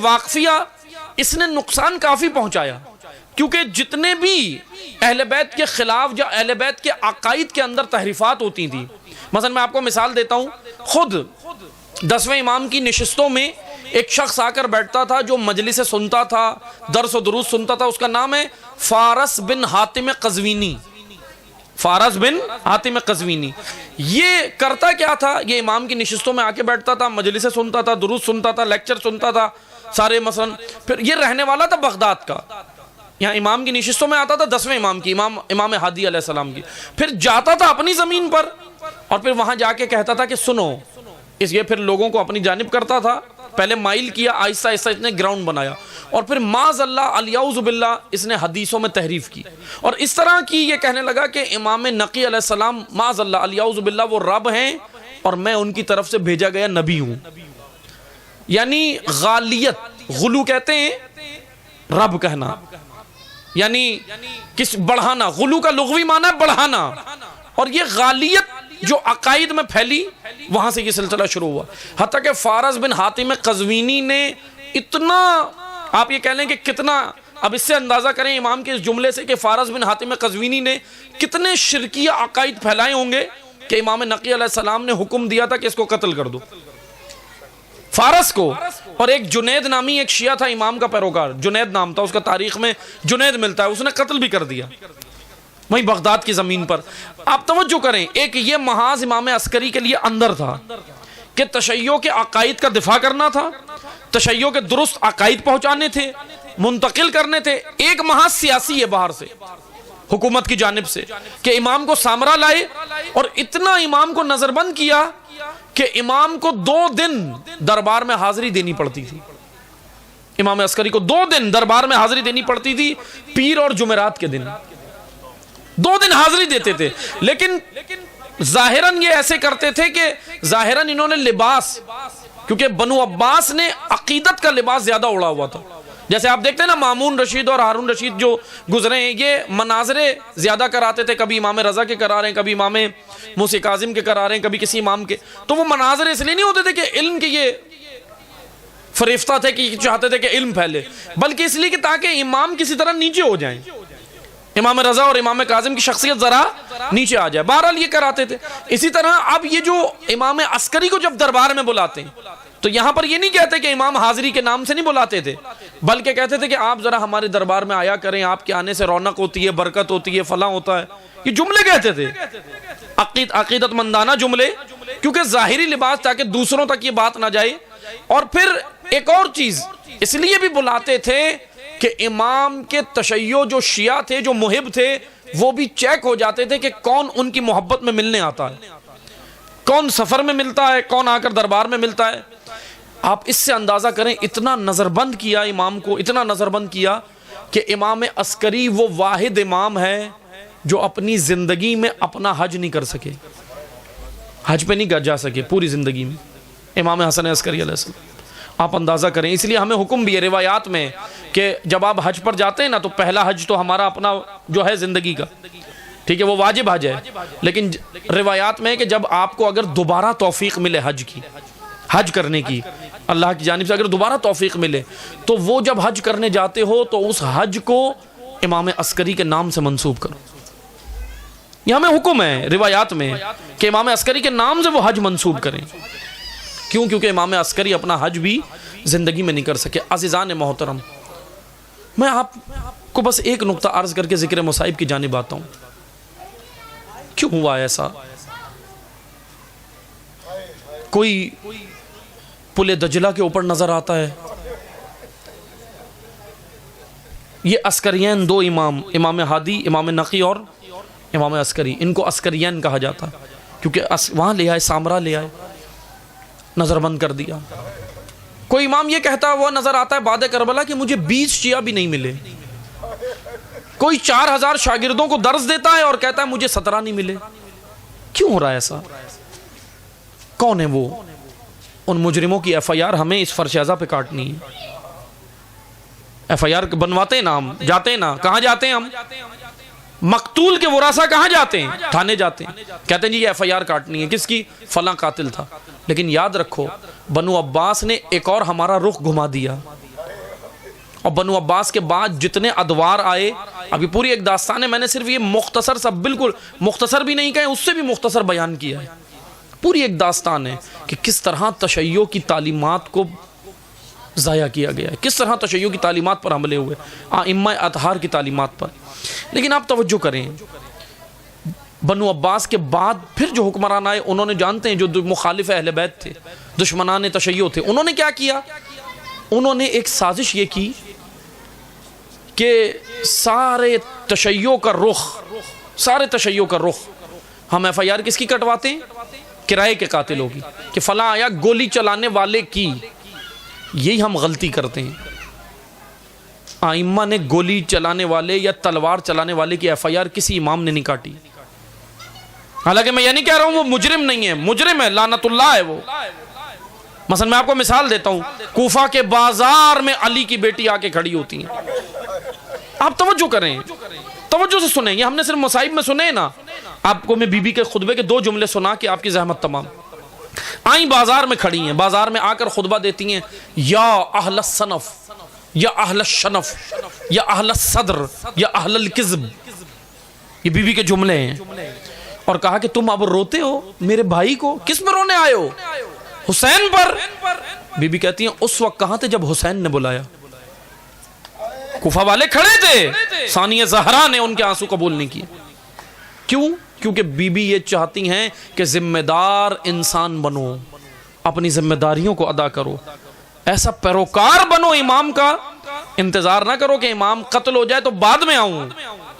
واقفیہ اس نے نقصان کافی پہنچایا، کیونکہ جتنے بھی اہل بیت کے خلاف یا اہل بیت کے عقائد کے اندر تحریفات ہوتی تھیں، مثلا میں آپ کو مثال دیتا ہوں، خود 10ویں امام کی نشستوں میں ایک شخص آ کر بیٹھتا تھا جو مجلس سنتا تھا، درس و دروس سنتا تھا، اس کا نام ہے فارس بن حاتم قزوینی۔ فارس بن حاتم قزوینی یہ کرتا کیا تھا؟ یہ امام کی نشستوں میں آ کے بیٹھتا تھا، مجلس سنتا تھا، دروس سنتا تھا، لیکچر سنتا تھا سارے، مثلا پھر یہ رہنے والا تھا بغداد کا، یہاں امام کی نشستوں میں آتا تھا 10ویں امام کی، امام ہادی علیہ السلام کی، پھر جاتا تھا اپنی زمین پر اور پھر وہاں جا کے کہتا تھا کہ سنو، یہ پھر لوگوں کو اپنی جانب کرتا تھا، پہلے مائل کیا، آہستہ آہستہ اس نے گراؤنڈ بنایا، اور پھر معاذ اللہ الیعوذ باللہ اس نے حدیثوں میں تحریف کی، اور اس طرح کی یہ کہنے لگا کہ امام نقی علیہ السلام معاذ اللہ الیعوذ باللہ وہ رب ہیں اور میں ان کی طرف سے بھیجا گیا نبی ہوں۔ یعنی غالیت، غلو کہتے ہیں رب کہنا، یعنی کس بڑھانا، غلو کا لغوی معنی ہے بڑھانا، اور یہ غالیت جو عقائد میں پھیلی وہاں سے یہ سلسلہ شروع ہوا، حتیٰ کہ فارس بن حاتم قزوینی نے اتنا، آپ یہ کہہ لیں کہ کتنا، اب اس سے اندازہ کریں امام کے اس جملے سے کہ فارس بن حاتم قزوینی نے کتنے شرکیہ عقائد پھیلائے ہوں گے کہ امام نقی علیہ السلام نے حکم دیا تھا کہ اس کو قتل کر دو، فارس کو۔ اور ایک جنید نامی ایک شیعہ تھا امام کا پیروکار، جنید نام تھا اس کا، تاریخ میں جنید ملتا ہے، اس نے قتل بھی کر دیا وہیں بغداد کی زمین پر۔ آپ توجہ کریں، ایک یہ محاذ امام عسکری کے لیے اندر تھا کہ تشیع کے عقائد کا دفاع کرنا تھا، تشیع کے درست عقائد پہنچانے تھے، منتقل کرنے تھے۔ ایک محاذ سیاسی ہے باہر سے، حکومت کی جانب سے، کہ امام کو سامرا لائے اور اتنا امام کو نظر بند کیا کہ امام کو 2 دن دربار میں حاضری دینی پڑتی تھی، امام عسکری کو 2 دن دربار میں حاضری دینی پڑتی تھی، پیر اور جمعرات کے دن 2 دن حاضری دیتے تھے۔ لیکن ظاہراً یہ ایسے کرتے تھے کہ ظاہراً انہوں نے لباس، کیونکہ بنو عباس نے عقیدت کا لباس زیادہ اڑا ہوا تھا، جیسے آپ دیکھتے ہیں نا مامون رشید اور ہارون رشید جو گزرے ہیں، یہ مناظرے زیادہ کراتے تھے، کبھی امام رضا کے کرا رہے ہیں، کبھی امام موسی کاظم کے کرا رہے ہیں، کبھی کسی امام کے، تو وہ مناظرے اس لیے نہیں ہوتے تھے کہ علم کے یہ فریفتہ تھے کہ چاہتے تھے کہ علم پھیلے، بلکہ اس لیے کہ تاکہ امام کسی طرح نیچے ہو جائیں، امام رضا اور امام کاظم کی شخصیت ذرا نیچے آ جائے، بہرحال یہ کراتے تھے۔ اسی طرح اب یہ جو امام عسکری کو جب دربار میں بلاتے ہیں تو یہاں پر یہ نہیں کہتے کہ امام حاضری کے نام سے نہیں بلاتے تھے، بلکہ کہتے تھے کہ آپ ذرا ہمارے دربار میں آیا کریں، آپ کے آنے سے رونق ہوتی ہے، برکت ہوتی ہے، فلاں ہوتا ہے، یہ جملے کہتے تھے، عقیدت مندانہ جملے، کیونکہ ظاہری لباس تاکہ دوسروں تک یہ بات نہ جائے۔ اور پھر ایک اور چیز اس لیے بھی بلاتے تھے کہ امام کے تشیع جو شیعہ تھے، جو محب تھے، وہ بھی چیک ہو جاتے تھے کہ کون ان کی محبت میں ملنے آتا ہے، کون سفر میں ملتا ہے، کون آ کر دربار میں ملتا ہے۔ آپ اس سے اندازہ کریں، اتنا نظر بند کیا امام کو، اتنا نظر بند کیا کہ امام عسکری وہ واحد امام ہے جو اپنی زندگی میں اپنا حج نہیں کر سکے، حج پہ نہیں جا سکے پوری زندگی میں، امام حسن عسکری علیہ السلام۔ آپ اندازہ کریں، اس لیے ہمیں حکم بھی ہے روایات میں کہ جب آپ حج پر جاتے ہیں نا تو پہلا حج تو ہمارا اپنا جو ہے زندگی کا، ٹھیک ہے، وہ واجب حج ہے، لیکن روایات میں ہے کہ جب آپ کو اگر دوبارہ توفیق ملے حج کرنے کی، اللہ کی جانب سے اگر دوبارہ توفیق ملے تو وہ جب حج کرنے جاتے ہو تو اس حج کو امام عسکری کے نام سے منسوب کرو، یہ ہمیں حکم ہے روایات میں کہ امام عسکری کے نام سے وہ حج منسوب کریں. کیوں؟ کیونکہ امام عسکری اپنا حج بھی زندگی میں نہیں کر سکے. عزیزان محترم، میں آپ کو بس ایک نقطہ عرض کر کے ذکر مصائب کی جانب آتا ہوں. کیوں ہوا ایسا؟ کوئی پل دجلہ کے اوپر نظر آتا ہے، یہ عسکرین دو امام، امام ہادی، امام نقی اور امام عسکری، ان کو عسکرین کہا جاتا کیونکہ وہاں لے آئے، سامرا لے آئے، نظر بند کر دیا. کوئی امام یہ کہتا ہوا نظر آتا ہے بعد کربلا کہ مجھے 20 شیعہ بھی نہیں ملے. کوئی 4000 شاگردوں کو درس دیتا ہے اور کہتا ہے مجھے 17 نہیں ملے. کیوں ہو رہا ہے ایسا؟ کون ہے وہ؟ ان مجرموں کی ایف آئی آر ہمیں اس فرشیزہ پہ کاٹنی ہے. ایف آئی آر بنواتے ہیں نا ہم، جاتے ہیں نا، کہاں جاتے ہیں ہم؟ مقتول کے ورثہ کہاں جاتے ہیں؟ تھانے جاتے ہیں، کہتے ہیں جی یہ ایف آئی آر کاٹنی ہے. کس کی؟ فلاں قاتل تھا. لیکن یاد رکھو بنو عباس نے ایک اور ہمارا رخ گھما دیا، اور بنو عباس کے بعد جتنے ادوار آئے، ابھی پوری ایک داستان ہے، میں نے صرف یہ مختصر سا، بالکل مختصر بھی نہیں کہیں، اس سے بھی مختصر بیان کیا ہے. پوری ایک داستان ہے کہ کس طرح تشیع کی تعلیمات کو ضائع کیا گیا ہے، کس طرح تشیع کی تعلیمات پر حملے ہوئے، ائمہ اطہار کی تعلیمات پر. لیکن آپ توجہ کریں، بنو عباس کے بعد پھر جو حکمران آئے، انہوں نے، جانتے ہیں، جو مخالف اہل بیت تھے، دشمنان تشیع تھے، انہوں نے کیا کیا؟ انہوں نے ایک سازش یہ کی کہ سارے تشیع کا رخ ہم ایف آئی آر کس کی کٹواتے ہیں؟ کرائے کے قاتلوں کی، کہ فلاں آیا گولی چلانے والے کی. یہی ہم غلطی کرتے ہیں. ائمہ نے گولی چلانے والے یا تلوار چلانے والے کی ایف آئی آر کسی امام نے نہیں کاٹی. حالانکہ میں یہ نہیں کہہ رہا ہوں وہ مجرم نہیں ہے، مجرم ہے، لعنت اللہ ہے وہ. مثلا میں آپ کو مثال دیتا ہوں، کوفہ کے بازار میں علی کی بیٹی آ کے کھڑی ہوتی ہیں. آپ توجہ کریں، توجہ سے سنیں، یہ ہم نے صرف مصائب میں سنے نا. آپ کو میں بی بی کے خطبے کے 2 جملے سنا کے آپ کی زحمت تمام. آئیں بازار میں کھڑی ہیں، بازار میں آ کر خطبہ دیتی ہیں، یا اہل الصنف، یا اہل الشنف، یا اہل الصدر، یا اہل الکذب. یہ بی بی کے جملے ہیں. اور کہا کہ تم اب روتے ہو میرے بھائی کو، کس پر رونے آئے ہو؟ حسین پر. بی بی کہتی ہیں اس وقت کہاں تھے جب حسین نے بلایا؟ کوفہ والے کھڑے تھے، ثانیہ زہرا نے ان کے آنسو قبول نہیں کیے. کیوں؟ کیونکہ بی بی یہ چاہتی ہیں کہ ذمہ دار انسان بنو، اپنی ذمہ داریوں کو ادا کرو، ایسا پیروکار بنو امام کا. انتظار نہ کرو کہ امام قتل ہو جائے تو بعد میں آؤں،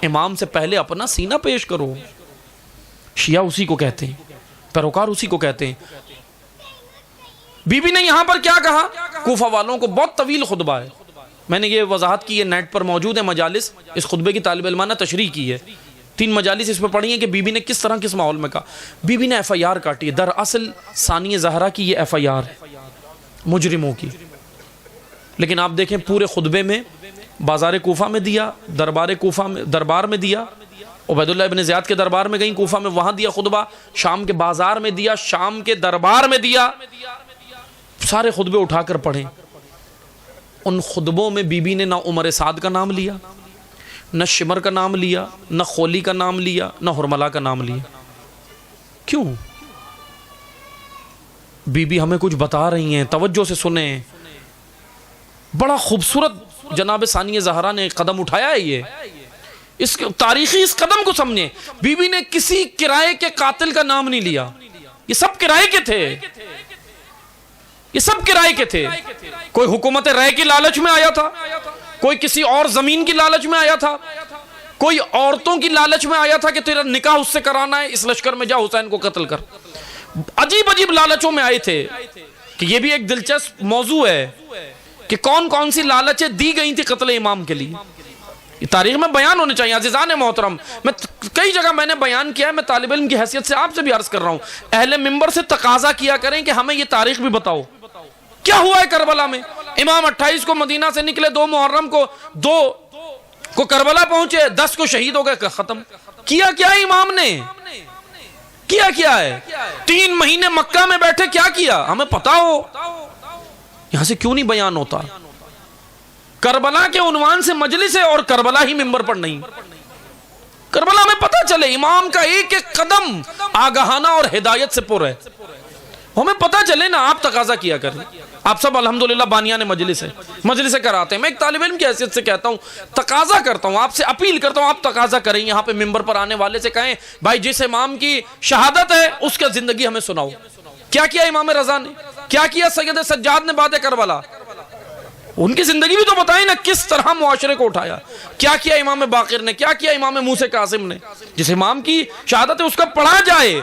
امام سے پہلے اپنا سینہ پیش کرو. شیعہ اسی کو کہتے ہیں، پیروکار اسی کو کہتے ہیں. بی بی نے یہاں پر کیا کہا؟ کوفہ والوں کو بہت طویل خطبہ ہے، میں نے یہ وضاحت کی ہے، نیٹ پر موجود ہے مجالس، اس خطبے کی طالب علمانہ تشریح کی ہے، 3 مجالس اس پہ پڑھی ہیں کہ بی بی نے کس طرح کس ماحول میں کہا. بی بی نے ایف آئی آر کاٹی ہے. دراصل ثانیہ زہرا کی یہ ایف آئی آر ہے مجرموں کی. لیکن آپ دیکھیں پورے خطبے میں بازار کوفہ میں دیا، دربار میں دیا، عبید اللہ ابن زیاد کے دربار میں گئیں کوفہ میں، وہاں دیا خطبہ، شام کے بازار میں دیا، شام کے دربار میں دیا. سارے خطبے اٹھا کر پڑھیں. ان خطبوں میں بی بی نے نہ عمر سعد کا نام لیا، نہ شمر کا نام لیا، نہ خولی کا نام لیا، نہ حرملہ کا نام لیا. کیوں؟ بی بی ہمیں کچھ بتا رہی ہیں، توجہ سے سنیں. بڑا خوبصورت جناب ثانیہ زہرا نے قدم اٹھایا ہے. یہ اس تاریخی اس قدم کو سمجھیں. بی بی نے کسی کرائے کے قاتل کا نام نہیں لیا. یہ سب کرائے کے تھے، یہ سب کرائے کے تھے. کوئی حکومت رائے کی لالچ میں آیا تھا، کوئی کسی اور زمین کی لالچ میں آیا تھا، کوئی عورتوں کی لالچ میں آیا تھا کہ تیرا نکاح اس سے کرانا ہے، اس لشکر میں جا حسین کو قتل کر. عجیب عجیب لالچوں میں آئے تھے. کہ یہ بھی ایک دلچسپ موضوع ہے کہ کون کون سی لالچیں دی گئی تھی قتل امام کے لیے. یہ تاریخ میں بیان ہونے چاہیے. عزیزان محترم، میں کئی جگہ میں نے بیان کیا ہے، میں طالب علم کی حیثیت سے آپ سے بھی عرض کر رہا ہوں، اہل منبر سے تقاضا کیا کریں کہ ہمیں یہ تاریخ بھی بتاؤ، کیا ہوا ہے کربلا میں. امام 28 کو مدینہ سے نکلے، 2 محرم کو کربلا پہنچے، 10 کو شہید ہو گئے، ختم. کیا کیا ہے امام نے؟ کیا ہے؟ 3 مہینے مکہ میں بیٹھے، کیا ہمیں پتا ہو. یہاں سے کیوں نہیں بیان ہوتا؟ کربلا کے عنوان سے مجلس ہے اور کربلا ہی منبر پر نہیں. کربلا میں پتہ چلے امام کا ایک ایک قدم آگاہانہ اور ہدایت سے پر ہے، ہمیں پتہ چلے نا. آپ تقاضا کیا کریں. آپ سب الحمدللہ بانیان مجلس ہیں، مجلسیں کراتے ہیں. میں ایک طالب علم کی حیثیت سے کہتا ہوں، تقاضا کرتا ہوں، آپ سے اپیل کرتا ہوں، آپ تقاضا کریں. یہاں پہ ممبر پر آنے والے سے کہیں بھائی جس امام کی شہادت ہے اس کا زندگی ہمیں سناؤ. کیا کیا امام رضا نے، کیا کیا سید سجاد نے بعد کربلا، ان کی زندگی بھی تو بتائیں نا، کس طرح معاشرے کو اٹھایا. کیا کیا امام باقر نے، کیا کیا امام موسیٰ کاظم نے. جس امام کی شہادت ہے اس کا پڑھا جائے.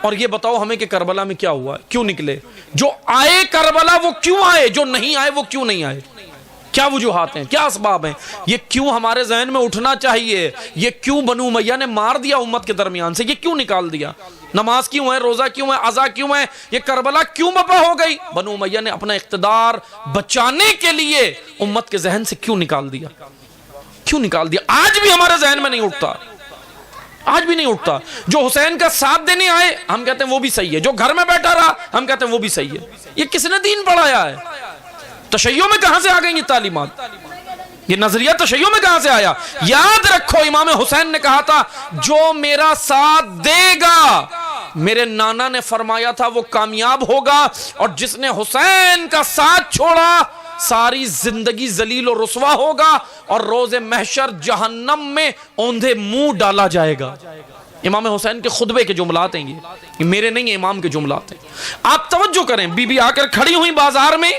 اور یہ بتاؤ ہمیں کہ کربلا میں کیا ہوا، کیوں نکلے. جو آئے کربلا وہ کیوں آئے، جو نہیں آئے وہ کیوں نہیں آئے. کیا وجوہات ہیں، کیا اسباب ہیں. یہ کیوں ہمارے ذہن میں اٹھنا چاہیے. یہ کیوں بنو امیہ نے مار دیا امت کے درمیان سے، یہ کیوں نکال دیا. نماز کیوں ہے، روزہ کیوں ہے، عزا کیوں ہے، یہ کربلا کیوں بپا ہو گئی. بنو امیہ نے اپنا اقتدار بچانے کے لیے امت کے ذہن سے کیوں نکال دیا، کیوں نکال دیا. آج بھی ہمارے ذہن میں نہیں اٹھتا، آج بھی نہیں اٹھتا. جو حسین کا ساتھ دینے آئے ہم کہتے ہیں وہ بھی صحیح ہے، جو گھر میں بیٹھا رہا ہم کہتے ہیں وہ بھی صحیح ہے. یہ کس نے دین پڑھایا ہے. تشیع میں کہاں سے آ گئی یہ تعلیمات، یہ نظریہ تشیع میں کہاں سے آیا. یاد رکھو امام حسین نے کہا تھا جو میرا ساتھ دے گا، میرے نانا نے فرمایا تھا وہ کامیاب ہوگا، اور جس نے حسین کا ساتھ چھوڑا ساری زندگی ذلیل و رسوا ہوگا، اور روز محشر جہنم میں اوندھے منہ ڈالا جائے گا. امام حسین کے خطبے کے جملات ہیں، یہ میرے نہیں ہیں، امام کے جملات ہیں. آپ توجہ کریں. بی بی آ کر کھڑی ہوئی بازار میں،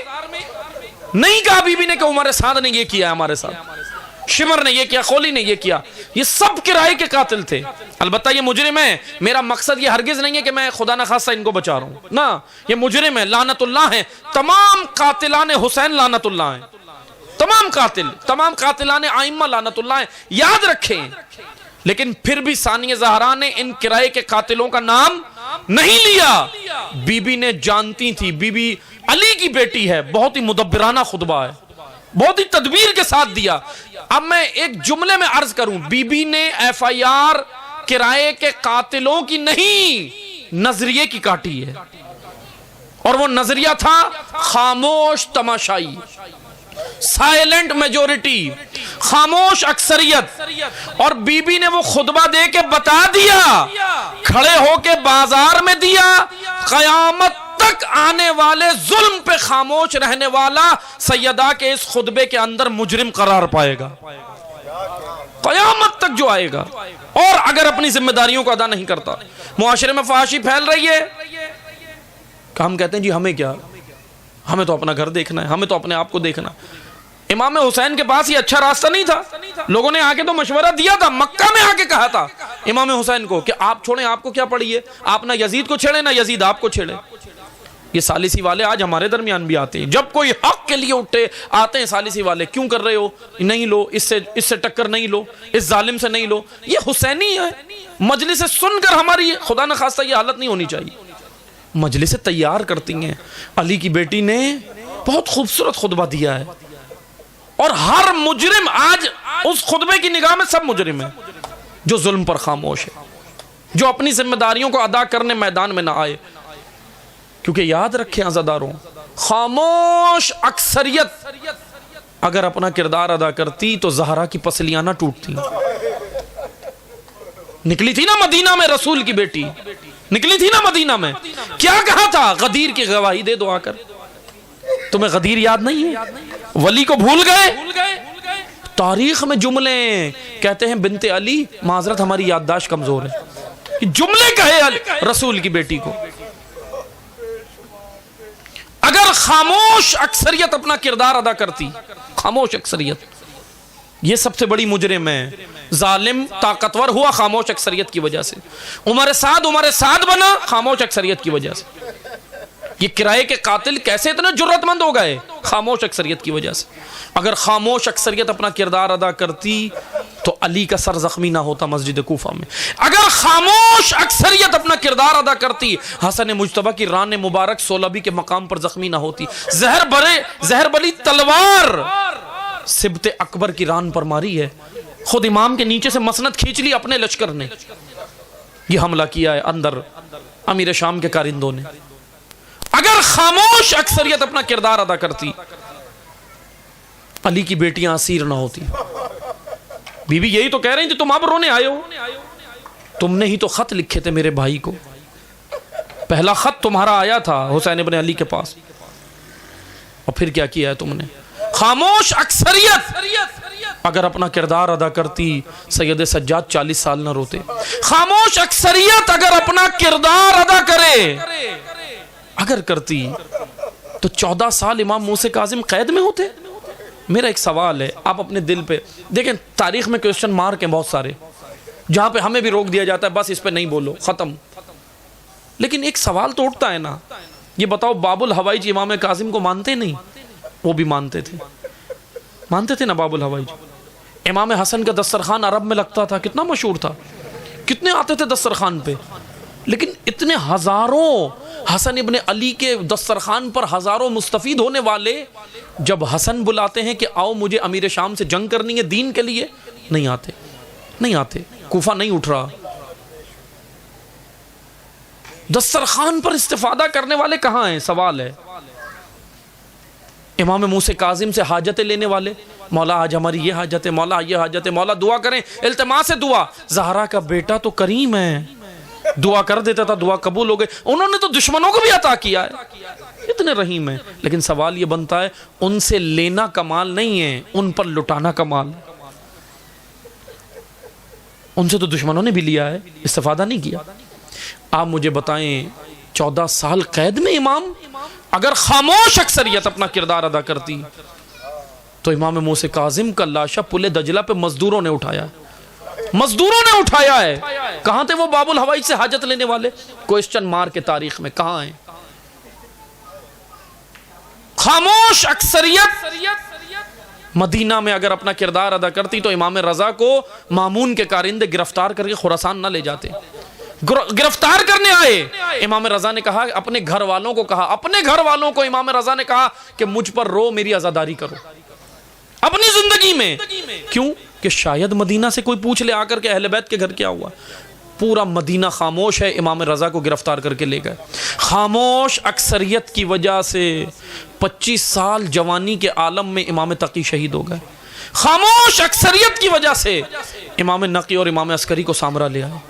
نہیں کہا بی بی نے کہ عمر سعد نے یہ کیا ہمارے ساتھ، شمر نے یہ کیا، خولی نے یہ کیا. یہ سب کرائے کے قاتل تھے. البتہ یہ مجرم ہے. میرا مقصد یہ ہرگز نہیں ہے کہ میں خدا نخواستہ ان کو بچا رہا ہوں، نا، یہ مجرم ہے، لعنت اللہ ہیں. تمام قاتلان حسین لعنت اللہ ہیں، تمام قاتل، تمام قاتلان ائمہ لعنت اللہ ہیں. یاد رکھیں. لیکن پھر بھی ثانیہ زہرا نے ان کرائے کے قاتلوں کا نام نہیں لیا. بی بی نے جانتی تھی، بی بی علی کی بیٹی ہے. بہت ہی مدبرانہ خطبہ ہے، بہت ہی تدبیر کے ساتھ دیا. اب میں ایک جملے میں عرض کروں، بی بی نے ایف آئی آر کرائے کے قاتلوں کی نہیں، نظریے کی کاٹی ہے. اور وہ نظریہ تھا خاموش تماشائی، سائلنٹ میجورٹی، خاموش اکثریت. اور بی بی نے وہ خطبہ دے کے بتا دیا، کھڑے ہو کے بازار میں دیا، قیامت تک آنے والے ظلم پہ خاموش رہنے والا سیدہ کے اس خطبے کے اندر مجرم قرار پائے گا، قیامت تک جو آئے گا. اور اگر اپنی ذمہ داریوں کو ادا نہیں کرتا. معاشرے میں فحاشی پھیل رہی ہے کہ ہم کہتے ہیں جی ہمیں کیا، ہمیں تو اپنا گھر دیکھنا ہے، ہمیں تو اپنے آپ کو دیکھنا. امام حسین کے پاس یہ اچھا راستہ نہیں تھا. لوگوں نے آ کے تو مشورہ دیا تھا، مکہ میں آ کے کہا تھا امام حسین کو کہ آپ چھوڑیں، آپ کو کیا پڑی ہے، آپ نہ یزید کو چھیڑیں نہ یزید آپ کو چھیڑے. یہ ثالثی والے آج ہمارے درمیان بھی آتے ہیں. جب کوئی حق کے لیے اٹھے آتے ہیں ثالثی والے، کیوں کر رہے ہو، نہیں لو، اس سے ٹکر نہیں لو، اس ظالم سے نہیں لو. یہ حسینی ہے. مجلس سن کر ہماری خدا نخواستہ یہ حالت نہیں ہونی چاہیے. مجلس تیار کرتی ہیں. علی کی بیٹی نے بہت خوبصورت خطبہ دیا ہے، اور ہر مجرم آج اس خطبے کی نگاہ میں سب مجرم ہیں جو ظلم پر خاموش ہے، جو اپنی ذمہ داریوں کو ادا کرنے میدان میں نہ آئے. کیونکہ یاد رکھیں عزاداروں، خاموش اکثریت اگر اپنا کردار ادا کرتی تو زہرا کی پسلیاں نہ ٹوٹتی. نکلی تھی نا مدینہ میں رسول کی بیٹی، نکلی تھی نا مدینہ میں، کیا کہا تھا، غدیر کی گواہی دے دو آ کر. تمہیں غدیر یاد نہیں ہے، ولی کو بھول گئے. تاریخ میں جملے کہتے ہیں بنت علی، معذرت ہماری یادداشت کمزور ہے، جملے کہے رسول کی بیٹی کو. اگر خاموش اکثریت اپنا کردار ادا کرتی، خاموش اکثریت، یہ سب سے بڑی مجرم ہے. ظالم طاقتور ہوا خاموش اکثریت کی وجہ سے. عمر سعد بنا خاموش اکثریت کی وجہ سے. یہ کرائے کے قاتل کیسے اتنے جرات مند ہو گئے؟ خاموش اکثریت کی وجہ سے. اگر خاموش اکثریت اپنا کردار ادا کرتی تو علی کا سر زخمی نہ ہوتا مسجد کوفہ میں. اگر خاموش اکثریت اپنا کردار ادا کرتی حسن مجتبی کی ران مبارک سولبی کے مقام پر زخمی نہ ہوتی. زہر بلی تلوار سبت اکبر کی ران پر ماری ہے. خود امام کے نیچے سے مسند کھینچ لی اپنے لشکر نے. یہ حملہ کیا ہے اندر امیر شام کے کارندوں نے. اگر خاموش اکثریت اپنا کردار ادا کرتی علی کی بیٹیاں اسیر نہ ہوتی. بی بی یہی تو کہہ رہی تھی، تم اب رونے آئے ہو؟ تم نے ہی تو خط لکھے تھے میرے بھائی کو، پہلا خط تمہارا آیا تھا حسین ابن علی کے پاس، اور پھر کیا کیا ہے تم نے؟ خاموش اکثریت اگر اپنا کردار ادا کرتی سید سجاد 40 سال نہ روتے. خاموش اکثریت اگر اپنا کردار ادا کرے، اگر کرتی تو 14 سال امام موسیٰ کاظم قید میں ہوتے. میرا ایک سوال ہے، آپ اپنے دل پہ دیکھیں، تاریخ میں کوسچن مارک ہیں بہت سارے، جہاں پہ ہمیں بھی روک دیا جاتا ہے بس اس پہ نہیں بولو، ختم. لیکن ایک سوال تو اٹھتا ہے نا، یہ بتاؤ باب الحوائج امام کاظم کو مانتے نہیں؟ وہ بھی مانتے تھے نا باب الحوائج. امام حسن کا دسترخوان عرب میں لگتا تھا، کتنا مشہور تھا، کتنے آتے تھے دسترخوان پہ. لیکن اتنے ہزاروں حسن ابن علی کے دسترخوان پر ہزاروں مستفید ہونے والے، جب حسن بلاتے ہیں کہ آؤ مجھے امیر شام سے جنگ کرنی ہے دین کے لیے، نہیں آتے. کوفہ نہیں اٹھ رہا. دسترخوان پر استفادہ کرنے والے کہاں ہیں؟ سوال ہے. امام موسیٰ کاظم سے حاجتیں لینے والے، مولا آج ہماری یہ حاجت ہے، مولا یہ حاجت ہے، مولا دعا کریں، التماس دعا. زہرا کا بیٹا تو کریم ہے، دعا کر دیتا تھا، دعا قبول ہو گئے. انہوں نے تو دشمنوں کو بھی عطا کیا ہے، اتنے رحیم ہیں. لیکن سوال یہ بنتا ہے، ان سے لینا کمال نہیں ہے، ان پر لٹانا کمال. ان سے تو دشمنوں نے بھی لیا ہے، استفادہ نہیں کیا. آپ مجھے بتائیں 14 سال قید میں امام اگر خاموش اکثریت اپنا کردار ادا کرتی تو امام موسیٰ کاظم کا لاشا پل دجلہ پہ مزدوروں نے اٹھایا ہے. کہاں تھے وہ باب الحوائج سے حاجت لینے والے؟ کوسچن مار کے تاریخ میں کہاں ہیں؟ خاموش اکثریت مدینہ میں اگر اپنا کردار ادا کرتی تو امام رضا کو مامون کے کارندے گرفتار کر کے خراسان نہ لے جاتے. گرفتار کرنے آئے، امام رضا نے کہا، اپنے گھر والوں کو امام رضا نے کہا کہ مجھ پر رو، میری عزاداری کرو اپنی زندگی میں. کیوں؟ کہ شاید مدینہ سے کوئی پوچھ لے آ کر کہ اہل بیت کے گھر کیا ہوا. پورا مدینہ خاموش ہے، امام رضا کو گرفتار کر کے لے گئے. خاموش اکثریت کی وجہ سے 25 سال جوانی کے عالم میں امام تقی شہید ہو گئے. خاموش اکثریت کی وجہ سے امام نقی اور امام عسکری کو سامرا لے آئے.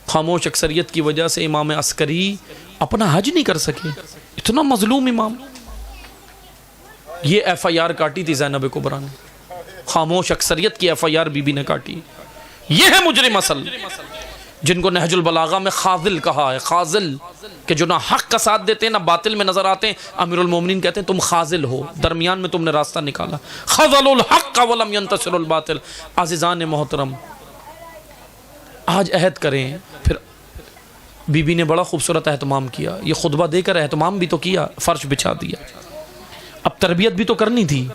خاموش اکثریت کی وجہ سے امام عسکری اپنا حج نہیں کر سکے، اتنا مظلوم امام. یہ ایف آئی آر کاٹی تھی زینب کبریٰ نے، خاموش اکثریت کی ایف آئی آر بی بی نے کاٹی. یہ ہے مجرم اصل، جن کو نہج البلاغہ میں خاذل کہا ہے. خاذل کہ جو نہ حق کا ساتھ دیتے ہیں نہ باطل میں نظر آتے ہیں. امیر المومنین کہتے ہیں تم خاذل ہو، درمیان میں تم نے راستہ نکالا. خذل الحق ولم ينتصر الباطل. عزیزان محترم، آج عہد کریں. پھر بی بی نے بڑا خوبصورت اہتمام کیا، یہ خطبہ دے کر اہتمام بھی تو کیا، فرش بچھا دیا. اب تربیت بھی تو کرنی تھی،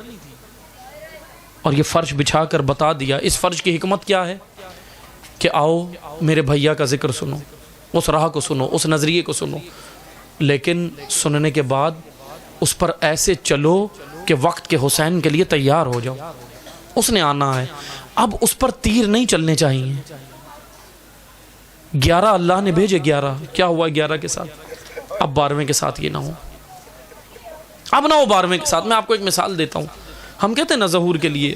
اور یہ فرش بچھا کر بتا دیا. اس فرش کی حکمت کیا ہے؟ کہ آؤ میرے بھیا کا ذکر سنو، اس راہ کو سنو، اس نظریے کو سنو، لیکن سننے کے بعد اس پر ایسے چلو کہ وقت کے حسین کے لیے تیار ہو جاؤ. اس نے آنا ہے، اب اس پر تیر نہیں چلنے چاہیے. 11 اللہ نے بھیجے، 11 کیا ہوا 11 کے ساتھ؟ اب 12ویں کے ساتھ یہ نہ ہو، اب نہ ہو 12ویں کے ساتھ. میں آپ کو ایک مثال دیتا ہوں. ہم کہتے ہیں نا ظہور کے لیے،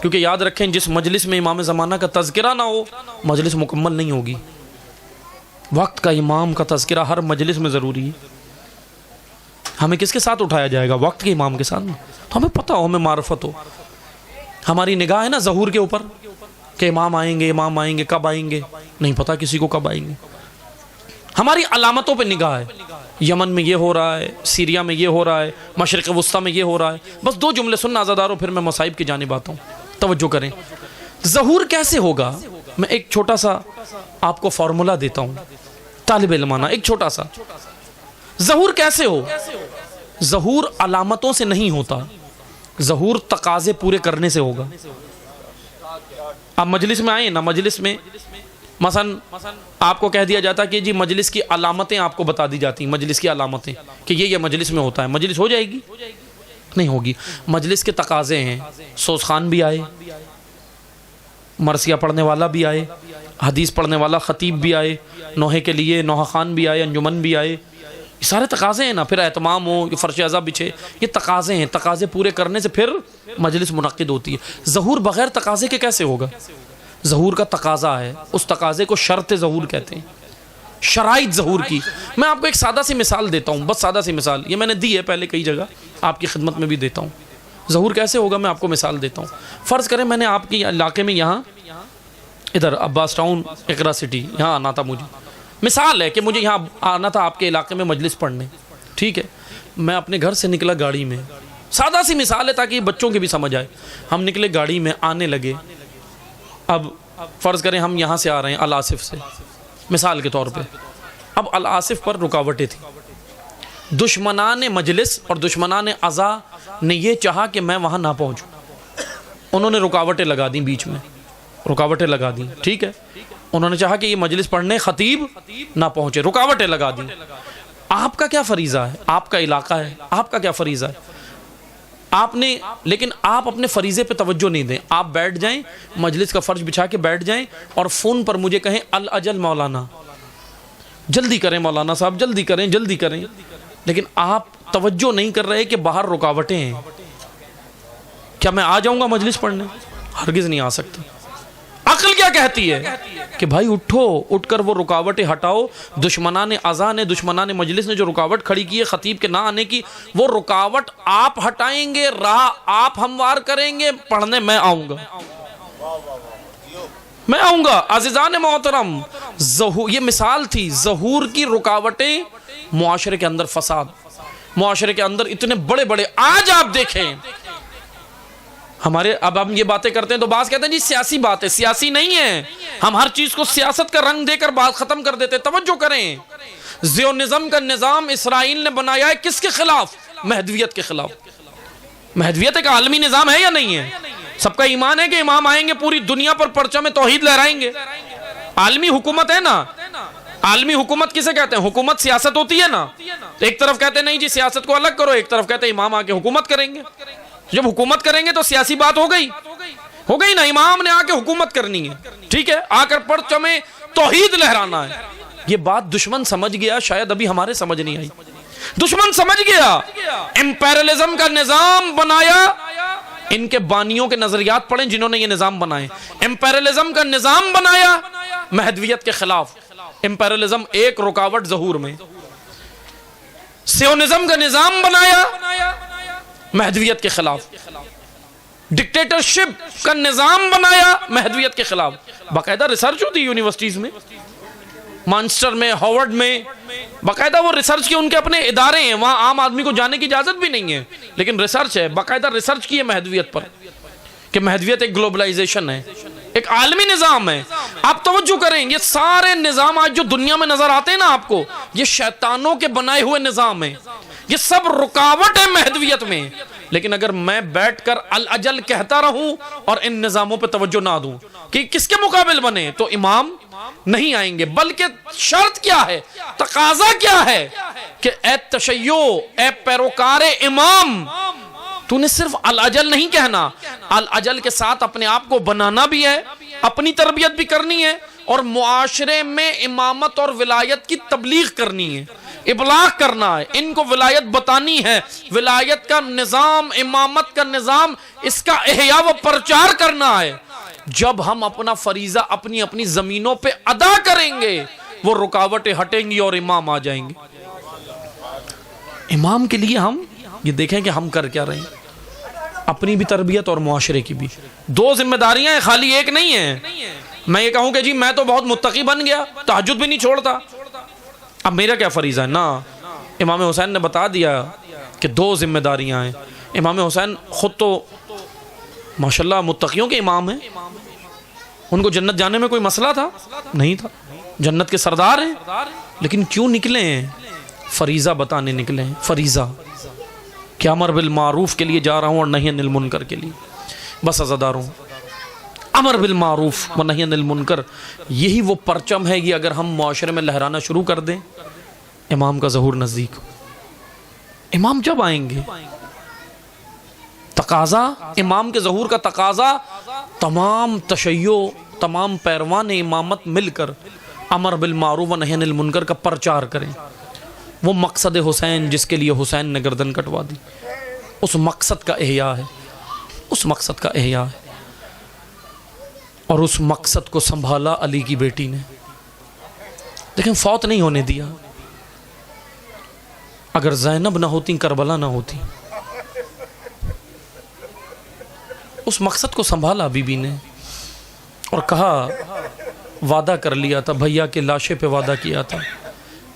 کیونکہ یاد رکھیں جس مجلس میں امام زمانہ کا تذکرہ نہ ہو مجلس مکمل نہیں ہوگی. وقت کا امام کا تذکرہ ہر مجلس میں ضروری ہے. ہمیں کس کے ساتھ اٹھایا جائے گا؟ وقت کے امام کے ساتھ. تو ہمیں پتہ ہو، ہمیں معرفت ہو. ہماری نگاہ ہے نا ظہور کے اوپر کہ امام آئیں گے، کب آئیں گے نہیں پتہ کسی کو کب آئیں گے. ہماری علامتوں پہ نگاہ ہے. یمن میں یہ ہو رہا ہے، سیریا میں یہ ہو رہا ہے، مشرق وسطیٰ میں یہ ہو رہا ہے. بس 2 جملے سننا عزاداروں، پھر میں مصائب کی جانب آتا ہوں. توجہ کریں. ظہور کیسے ہوگا؟ میں ایک چھوٹا سا آپ کو فارمولا دیتا ہوں، طالب علمانہ، ایک چھوٹا سا. ظہور کیسے ہو؟ ظہور علامتوں سے نہیں ہوتا، ظہور تقاضے پورے کرنے سے ہوگا. آپ مجلس میں آئیں نا، مجلس میں مثلا آپ کو کہہ دیا جاتا ہے کہ جی مجلس کی علامتیں آپ کو بتا دی جاتی ہیں، مجلس کی علامتیں کہ یہ مجلس میں ہوتا ہے. مجلس ہو جائے گی؟ نہیں ہوگی. مجلس کے تقاضے ہیں، سوز خان بھی آئے، مرثیہ پڑھنے والا بھی آئے، حدیث پڑھنے والا خطیب بھی آئے، نوحے کے لیے نوحہ خان بھی آئے، انجمن بھی آئے، یہ سارے تقاضے ہیں نا. پھر اہتمام ہو, یہ فرش ازا بچھے, یہ تقاضے ہیں. تقاضے پورے کرنے سے پھر مجلس منعقد ہوتی ہے. ظہور بغیر تقاضے کے کیسے ہوگا؟ ظہور کا تقاضا ہے, اس تقاضے کو شرط ظہور کہتے ہیں, شرائط ظہور کی. میں آپ کو ایک سادہ سی مثال دیتا ہوں, بس سادہ سی مثال, یہ میں نے دی ہے پہلے کئی جگہ, آپ کی خدمت میں بھی دیتا ہوں. ظہور کیسے ہوگا میں آپ کو مثال دیتا ہوں. فرض کریں میں نے آپ کے علاقے میں یہاں ادھر عباس ٹاؤن اقرا سٹی یہاں آنا تھا, مجھے مثال ہے کہ مجھے یہاں آنا تھا آپ کے علاقے میں مجلس پڑھنے, ٹھیک ہے. میں اپنے گھر سے نکلا گاڑی میں, سادہ سی مثال ہے تاکہ بچوں کے بھی سمجھ آئے. ہم نکلے گاڑی میں, آنے لگے. اب فرض کریں ہم یہاں سے آ رہے ہیں الآصف سے, مثال کے طور پہ. اب الآصف پر رکاوٹیں تھیں. دشمنان مجلس اور دشمنان عزا نے یہ چاہا کہ میں وہاں نہ پہنچوں. انہوں نے رکاوٹیں لگا دیں, بیچ میں رکاوٹیں لگا دیں, ٹھیک ہے. انہوں نے چاہا کہ یہ مجلس پڑھنے خطیب نہ پہنچے, رکاوٹیں لگا دیں. آپ کا کیا فریضہ ہے؟ آپ کا علاقہ ہے, آپ کا کیا فریضہ ہے؟ آپ نے, لیکن آپ اپنے فریضے پہ توجہ نہیں دیں. آپ بیٹھ جائیں, مجلس کا فرش بچھا کے بیٹھ جائیں اور فون پر مجھے کہیں الاجل مولانا, جلدی کریں مولانا صاحب, جلدی کریں جلدی کریں. لیکن آپ توجہ نہیں کر رہے کہ باہر رکاوٹیں ہیں. کیا میں آ جاؤں گا مجلس پڑھنے؟ ہرگز نہیں آ سکتا. عقل کیا کہتی ہے کہ بھائی اٹھو, اٹھ کر وہ رکاوٹیں ہٹاؤ. دشمنان عزا نے, دشمنان مجلس نے جو رکاوٹ کھڑی کی ہے خطیب کے نہ آنے کی, وہ رکاوٹ آپ ہٹائیں گے, راہ آپ ہموار کریں گے, پڑھنے میں آؤں گا, میں آؤں گا. عزیزان محترم, یہ مثال تھی. ظہور کی رکاوٹیں معاشرے کے اندر فساد, معاشرے کے اندر اتنے بڑے بڑے. آج آپ دیکھیں ہمارے, اب ہم یہ باتیں کرتے ہیں تو بعض کہتے ہیں جی سیاسی بات ہے. سیاسی نہیں ہے, ہم ہر چیز کو سیاست کا رنگ دے کر بات ختم کر دیتے. توجہ کریں, زیونزم کا نظام اسرائیل نے بنایا ہے کس کے خلاف؟ مہدویت کے خلاف. مہدویت ایک عالمی نظام ہے یا نہیں ہے؟ سب کا ایمان ہے کہ امام آئیں گے پوری دنیا پر پرچم توحید لہرائیں گے. عالمی حکومت ہے نا. عالمی حکومت کسے کہتے ہیں؟ حکومت سیاست ہوتی ہے نا. ایک طرف کہتے ہیں نہیں جی سیاست کو الگ کرو, ایک طرف کہتے ہیں امام آ کے حکومت کریں گے. جب حکومت کریں گے تو سیاسی بات ہو گئی نا. امام نے آ کے حکومت کرنی ہے, ٹھیک ہے, آ کر پرچم توحید لہرانا ہے. یہ بات دشمن سمجھ گیا, شاید ابھی ہمارے سمجھ نہیں آئی. دشمن سمجھ گیا. امپیرلزم کا نظام بنایا. ان کے بانیوں کے نظریات پڑھیں جنہوں نے یہ نظام بنائے. امپیرلزم کا نظام بنایا مہدویت کے خلاف. امپیرلزم ایک رکاوٹ ظہور میں. سیونزم کا نظام بنایا مہدویت کے خلاف. ڈکٹیٹرشپ کا نظام بنایا مہدویت کے خلاف. باقاعدہ ریسرچ ہوتی ہے یونیورسٹیز میں, مانچسٹر میں, ہارورڈ میں, باقاعدہ وہ ریسرچ کے ان کے اپنے ادارے ہیں. وہاں عام آدمی کو جانے کی اجازت بھی نہیں ہے, لیکن ریسرچ ہے, باقاعدہ ریسرچ کی ہے مہدویت پر کہ مہدویت ایک گلوبلائزیشن ہے, ایک عالمی نظام ہے. آپ توجہ کریں, یہ سارے نظام آج جو دنیا میں نظر آتے ہیں نا آپ کو, یہ شیطانوں کے بنائے ہوئے نظام ہیں. یہ سب رکاوٹ ہے مہدویت میں. لیکن اگر میں بیٹھ کر الاجل کہتا رہوں اور ان نظاموں پہ توجہ نہ دوں کہ کس کے مقابل بنے, تو امام نہیں آئیں گے. بلکہ شرط کیا ہے, تقاضا کیا ہے کہ اے تشیع, اے پیروکار امام, تو نے صرف الاجل نہیں کہنا, الاجل کے ساتھ اپنے آپ کو بنانا بھی ہے, اپنی تربیت بھی کرنی ہے, اور معاشرے میں امامت اور ولایت کی تبلیغ کرنی ہے, ابلاغ کرنا ہے. ان کو ولایت بتانی ہے, ولایت کا نظام, امامت کا نظام, اس کا احیاء و پرچار کرنا ہے. جب ہم اپنا فریضہ اپنی اپنی زمینوں پہ ادا کریں گے, وہ رکاوٹیں ہٹیں گی اور امام آ جائیں گے. امام کے لیے ہم یہ دیکھیں کہ ہم کر کیا رہے ہیں, اپنی بھی تربیت اور معاشرے کی بھی. دو ذمہ داریاں ہیں, خالی ایک نہیں ہے. میں یہ کہوں کہ جی میں تو بہت متقی بن گیا, تہجد بھی نہیں چھوڑتا, اب میرا کیا فریضہ ہے؟ نا, امام حسین نے بتا دیا کہ دو ذمہ داریاں ہیں. امام حسین خود تو ماشاءاللہ متقیوں کے امام ہیں, ان کو جنت جانے میں کوئی مسئلہ تھا نہیں تھا, جنت کے سردار ہیں. لیکن کیوں نکلے ہیں؟ فریضہ بتانے نکلے ہیں. فریضہ کہ امر بالمعروف کے لیے جا رہا ہوں اور نہی عن المنکر کے لیے. بس عزاداروں, امر بالمعروف و نہی عن المنکر, یہی وہ پرچم ہے. یہ اگر ہم معاشرے میں لہرانا شروع کر دیں, امام کا ظہور نزدیک ہو. امام جب آئیں گے, تقاضا امام کے ظہور کا تقاضا, تمام تشیع, تمام پیروان امامت مل کر امر بالمعروف و نہی عن المنکر کا پرچار کریں. وہ مقصد حسین جس کے لیے حسین نے گردن کٹوا دی، اس مقصد کا احیاء ہے، اس مقصد کا احیاء ہے۔ اور اس مقصد کو سنبھالا علی کی بیٹی نے، لیکن فوت نہیں ہونے دیا۔ اگر زینب نہ ہوتی، کربلا نہ ہوتی، اس مقصد کو سنبھالا بی بی نے، اور کہا، وعدہ کر لیا تھا، بھیا کے لاشے پہ وعدہ کیا تھا،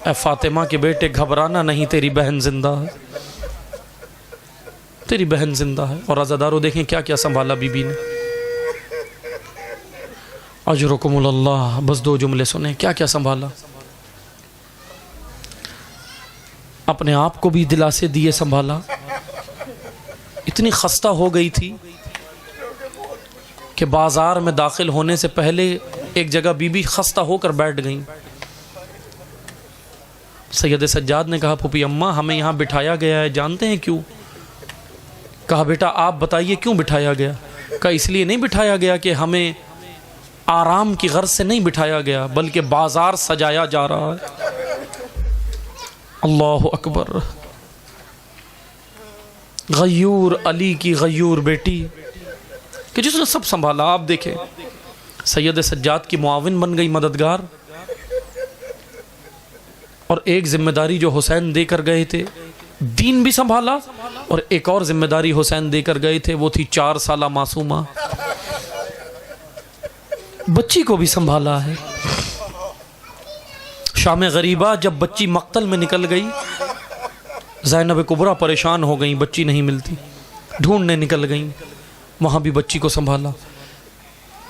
اے فاطمہ کے بیٹے گھبرانا نہیں، تیری بہن زندہ ہے، تیری بہن زندہ ہے۔ اور عزادارو دیکھیں کیا کیا سنبھالا بی بی نے، اجرکم اللہ، بس 2 جملے سنیں، کیا کیا سنبھالا۔ اپنے آپ کو بھی دلاسے دیے، سنبھالا۔ اتنی خستہ ہو گئی تھی کہ بازار میں داخل ہونے سے پہلے ایک جگہ بی بی خستہ ہو کر بیٹھ گئیں۔ سید سجاد نے کہا، پھوپھی اماں ہمیں یہاں بٹھایا گیا ہے، جانتے ہیں کیوں؟ کہا بیٹا آپ بتائیے کیوں بٹھایا گیا؟ کہا اس لیے نہیں بٹھایا گیا کہ ہمیں آرام کی غرض سے نہیں بٹھایا گیا، بلکہ بازار سجایا جا رہا ہے۔ اللہ اکبر۔ غیور علی کی غیور بیٹی کہ جس نے سب سنبھالا۔ آپ دیکھیں سید سجاد کی معاون بن گئی، مددگار، اور ایک ذمہ داری جو حسین دے کر گئے تھے، دین بھی سنبھالا، اور ایک اور ذمہ داری حسین دے کر گئے تھے، وہ تھی 4 سالہ معصومہ، بچی کو بھی سنبھالا ہے۔ شام غریبہ جب بچی مقتل میں نکل گئی، زینب کبریٰ پریشان ہو گئیں، بچی نہیں ملتی، ڈھونڈنے نکل گئیں، وہاں بھی بچی کو سنبھالا۔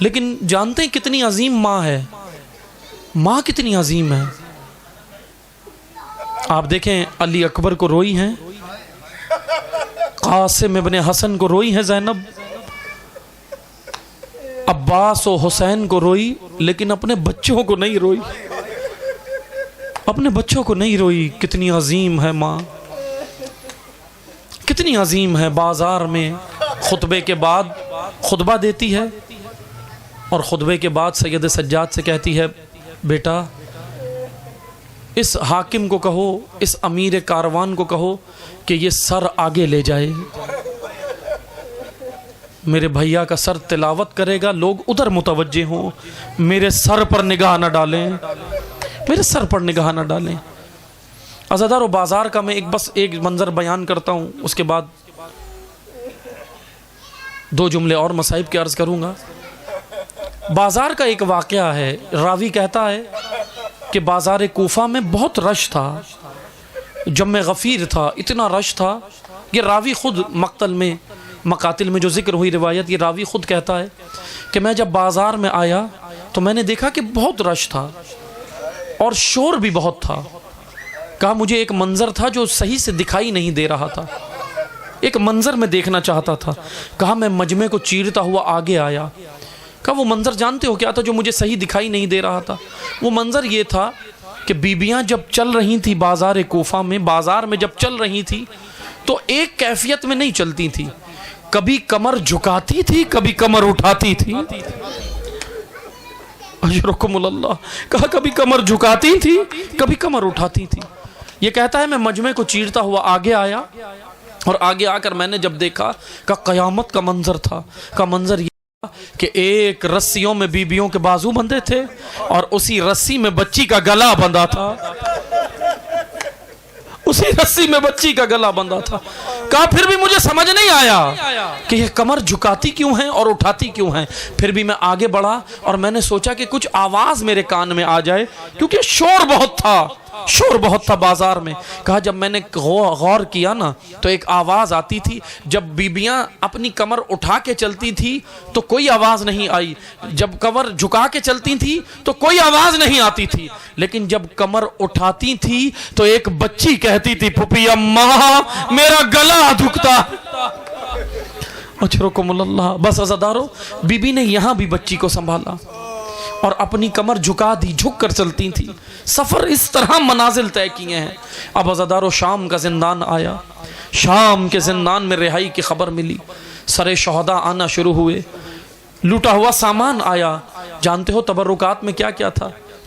لیکن جانتے ہیں کتنی عظیم ماں ہے، ماں کتنی عظیم ہے۔ آپ دیکھیں علی اکبر کو روئی ہیں، قاسم ابن حسن کو روئی ہیں زینب، عباس و حسین کو روئی، لیکن اپنے بچوں کو نہیں روئی، اپنے بچوں کو نہیں روئی۔ کتنی عظیم ہے ماں، کتنی عظیم ہے۔ بازار میں خطبے کے بعد خطبہ دیتی ہے، اور خطبے کے بعد سید سجاد سے کہتی ہے، بیٹا اس حاکم کو کہو، اس امیر کاروان کو کہو کہ یہ سر آگے لے جائے، میرے بھیا کا سر تلاوت کرے گا، لوگ ادھر متوجہ ہوں، میرے سر پر نگاہ نہ ڈالیں، میرے سر پر نگاہ نہ ڈالیں۔ عزادار و بازار کا میں بس ایک منظر بیان کرتا ہوں، اس کے بعد 2 جملے اور مصائب کے عرض کروں گا۔ بازار کا ایک واقعہ ہے، راوی کہتا ہے کہ بازار کوفہ میں بہت رش تھا، جمع غفیر تھا، اتنا رش تھا، یہ راوی خود مقاتل میں جو ذکر ہوئی روایت، یہ راوی خود کہتا ہے کہ میں جب بازار میں آیا تو میں نے دیکھا کہ بہت رش تھا اور شور بھی بہت تھا۔ کہا مجھے ایک منظر تھا جو صحیح سے دکھائی نہیں دے رہا تھا، ایک منظر میں دیکھنا چاہتا تھا۔ کہا میں مجمع کو چیرتا ہوا آگے آیا۔ کہا وہ منظر جانتے ہو کیا تھا جو مجھے صحیح دکھائی نہیں دے رہا تھا؟ وہ منظر یہ تھا کہ بیبیاں جب چل رہی تھی بازار کوفہ میں، بازار میں جب چل رہی تھی تو ایک کیفیت میں نہیں چلتی تھی، کبھی کمر جھکاتی تھی، کبھی کمر اٹھاتی تھی۔ اجرکم اللہ، کہا کبھی کمر جھکاتی تھی، کبھی کمر اٹھاتی تھی۔ یہ کہتا ہے میں مجمع کو چیرتا ہوا آگے آیا، اور آگے آ کر میں نے جب دیکھا کہ قیامت کا منظر تھا، کا منظر یہ کہ ایک رسیوں میں بیبیوں کے بازو بندھے تھے، اور اسی رسی میں بچی کا گلا بندھا تھا، اسی رسی میں بچی کا گلا بندھا تھا۔ کہا پھر بھی مجھے سمجھ نہیں آیا کہ یہ کمر جھکاتی کیوں ہیں اور اٹھاتی کیوں ہیں۔ پھر بھی میں آگے بڑھا اور میں نے سوچا کہ کچھ آواز میرے کان میں آ جائے، کیونکہ شور بہت تھا، شور بہت تھا بازار میں۔ کہا جب میں نے غور کیا نا تو ایک آواز آتی تھی، جب بیبیاں اپنی کمر اٹھا کے چلتی تھی تو کوئی آواز نہیں آئی، جب کمر جھکا کے چلتی تھی تو کوئی آواز نہیں آتی تھی، لیکن جب کمر اٹھاتی تھی تو ایک بچی کہتی تھی پھوپھی اماں میرا گلا دھکتا۔ اچھرکم اللہ۔ بس عزادارو بی بی نے یہاں بھی بچی کو سنبھالا اور اپنی کمر جھکا دی، جھک کر چلتی تھی۔ سفر اس طرح منازل طے کیے ہیں۔ اب عزادارو شام کا زندان آیا، شام کے زندان میں رہائی کی خبر ملی، سر شہداء آنا شروع ہوئے، لوٹا ہوا سامان آیا۔ جانتے ہو تبرکات میں کیا کیا تھا؟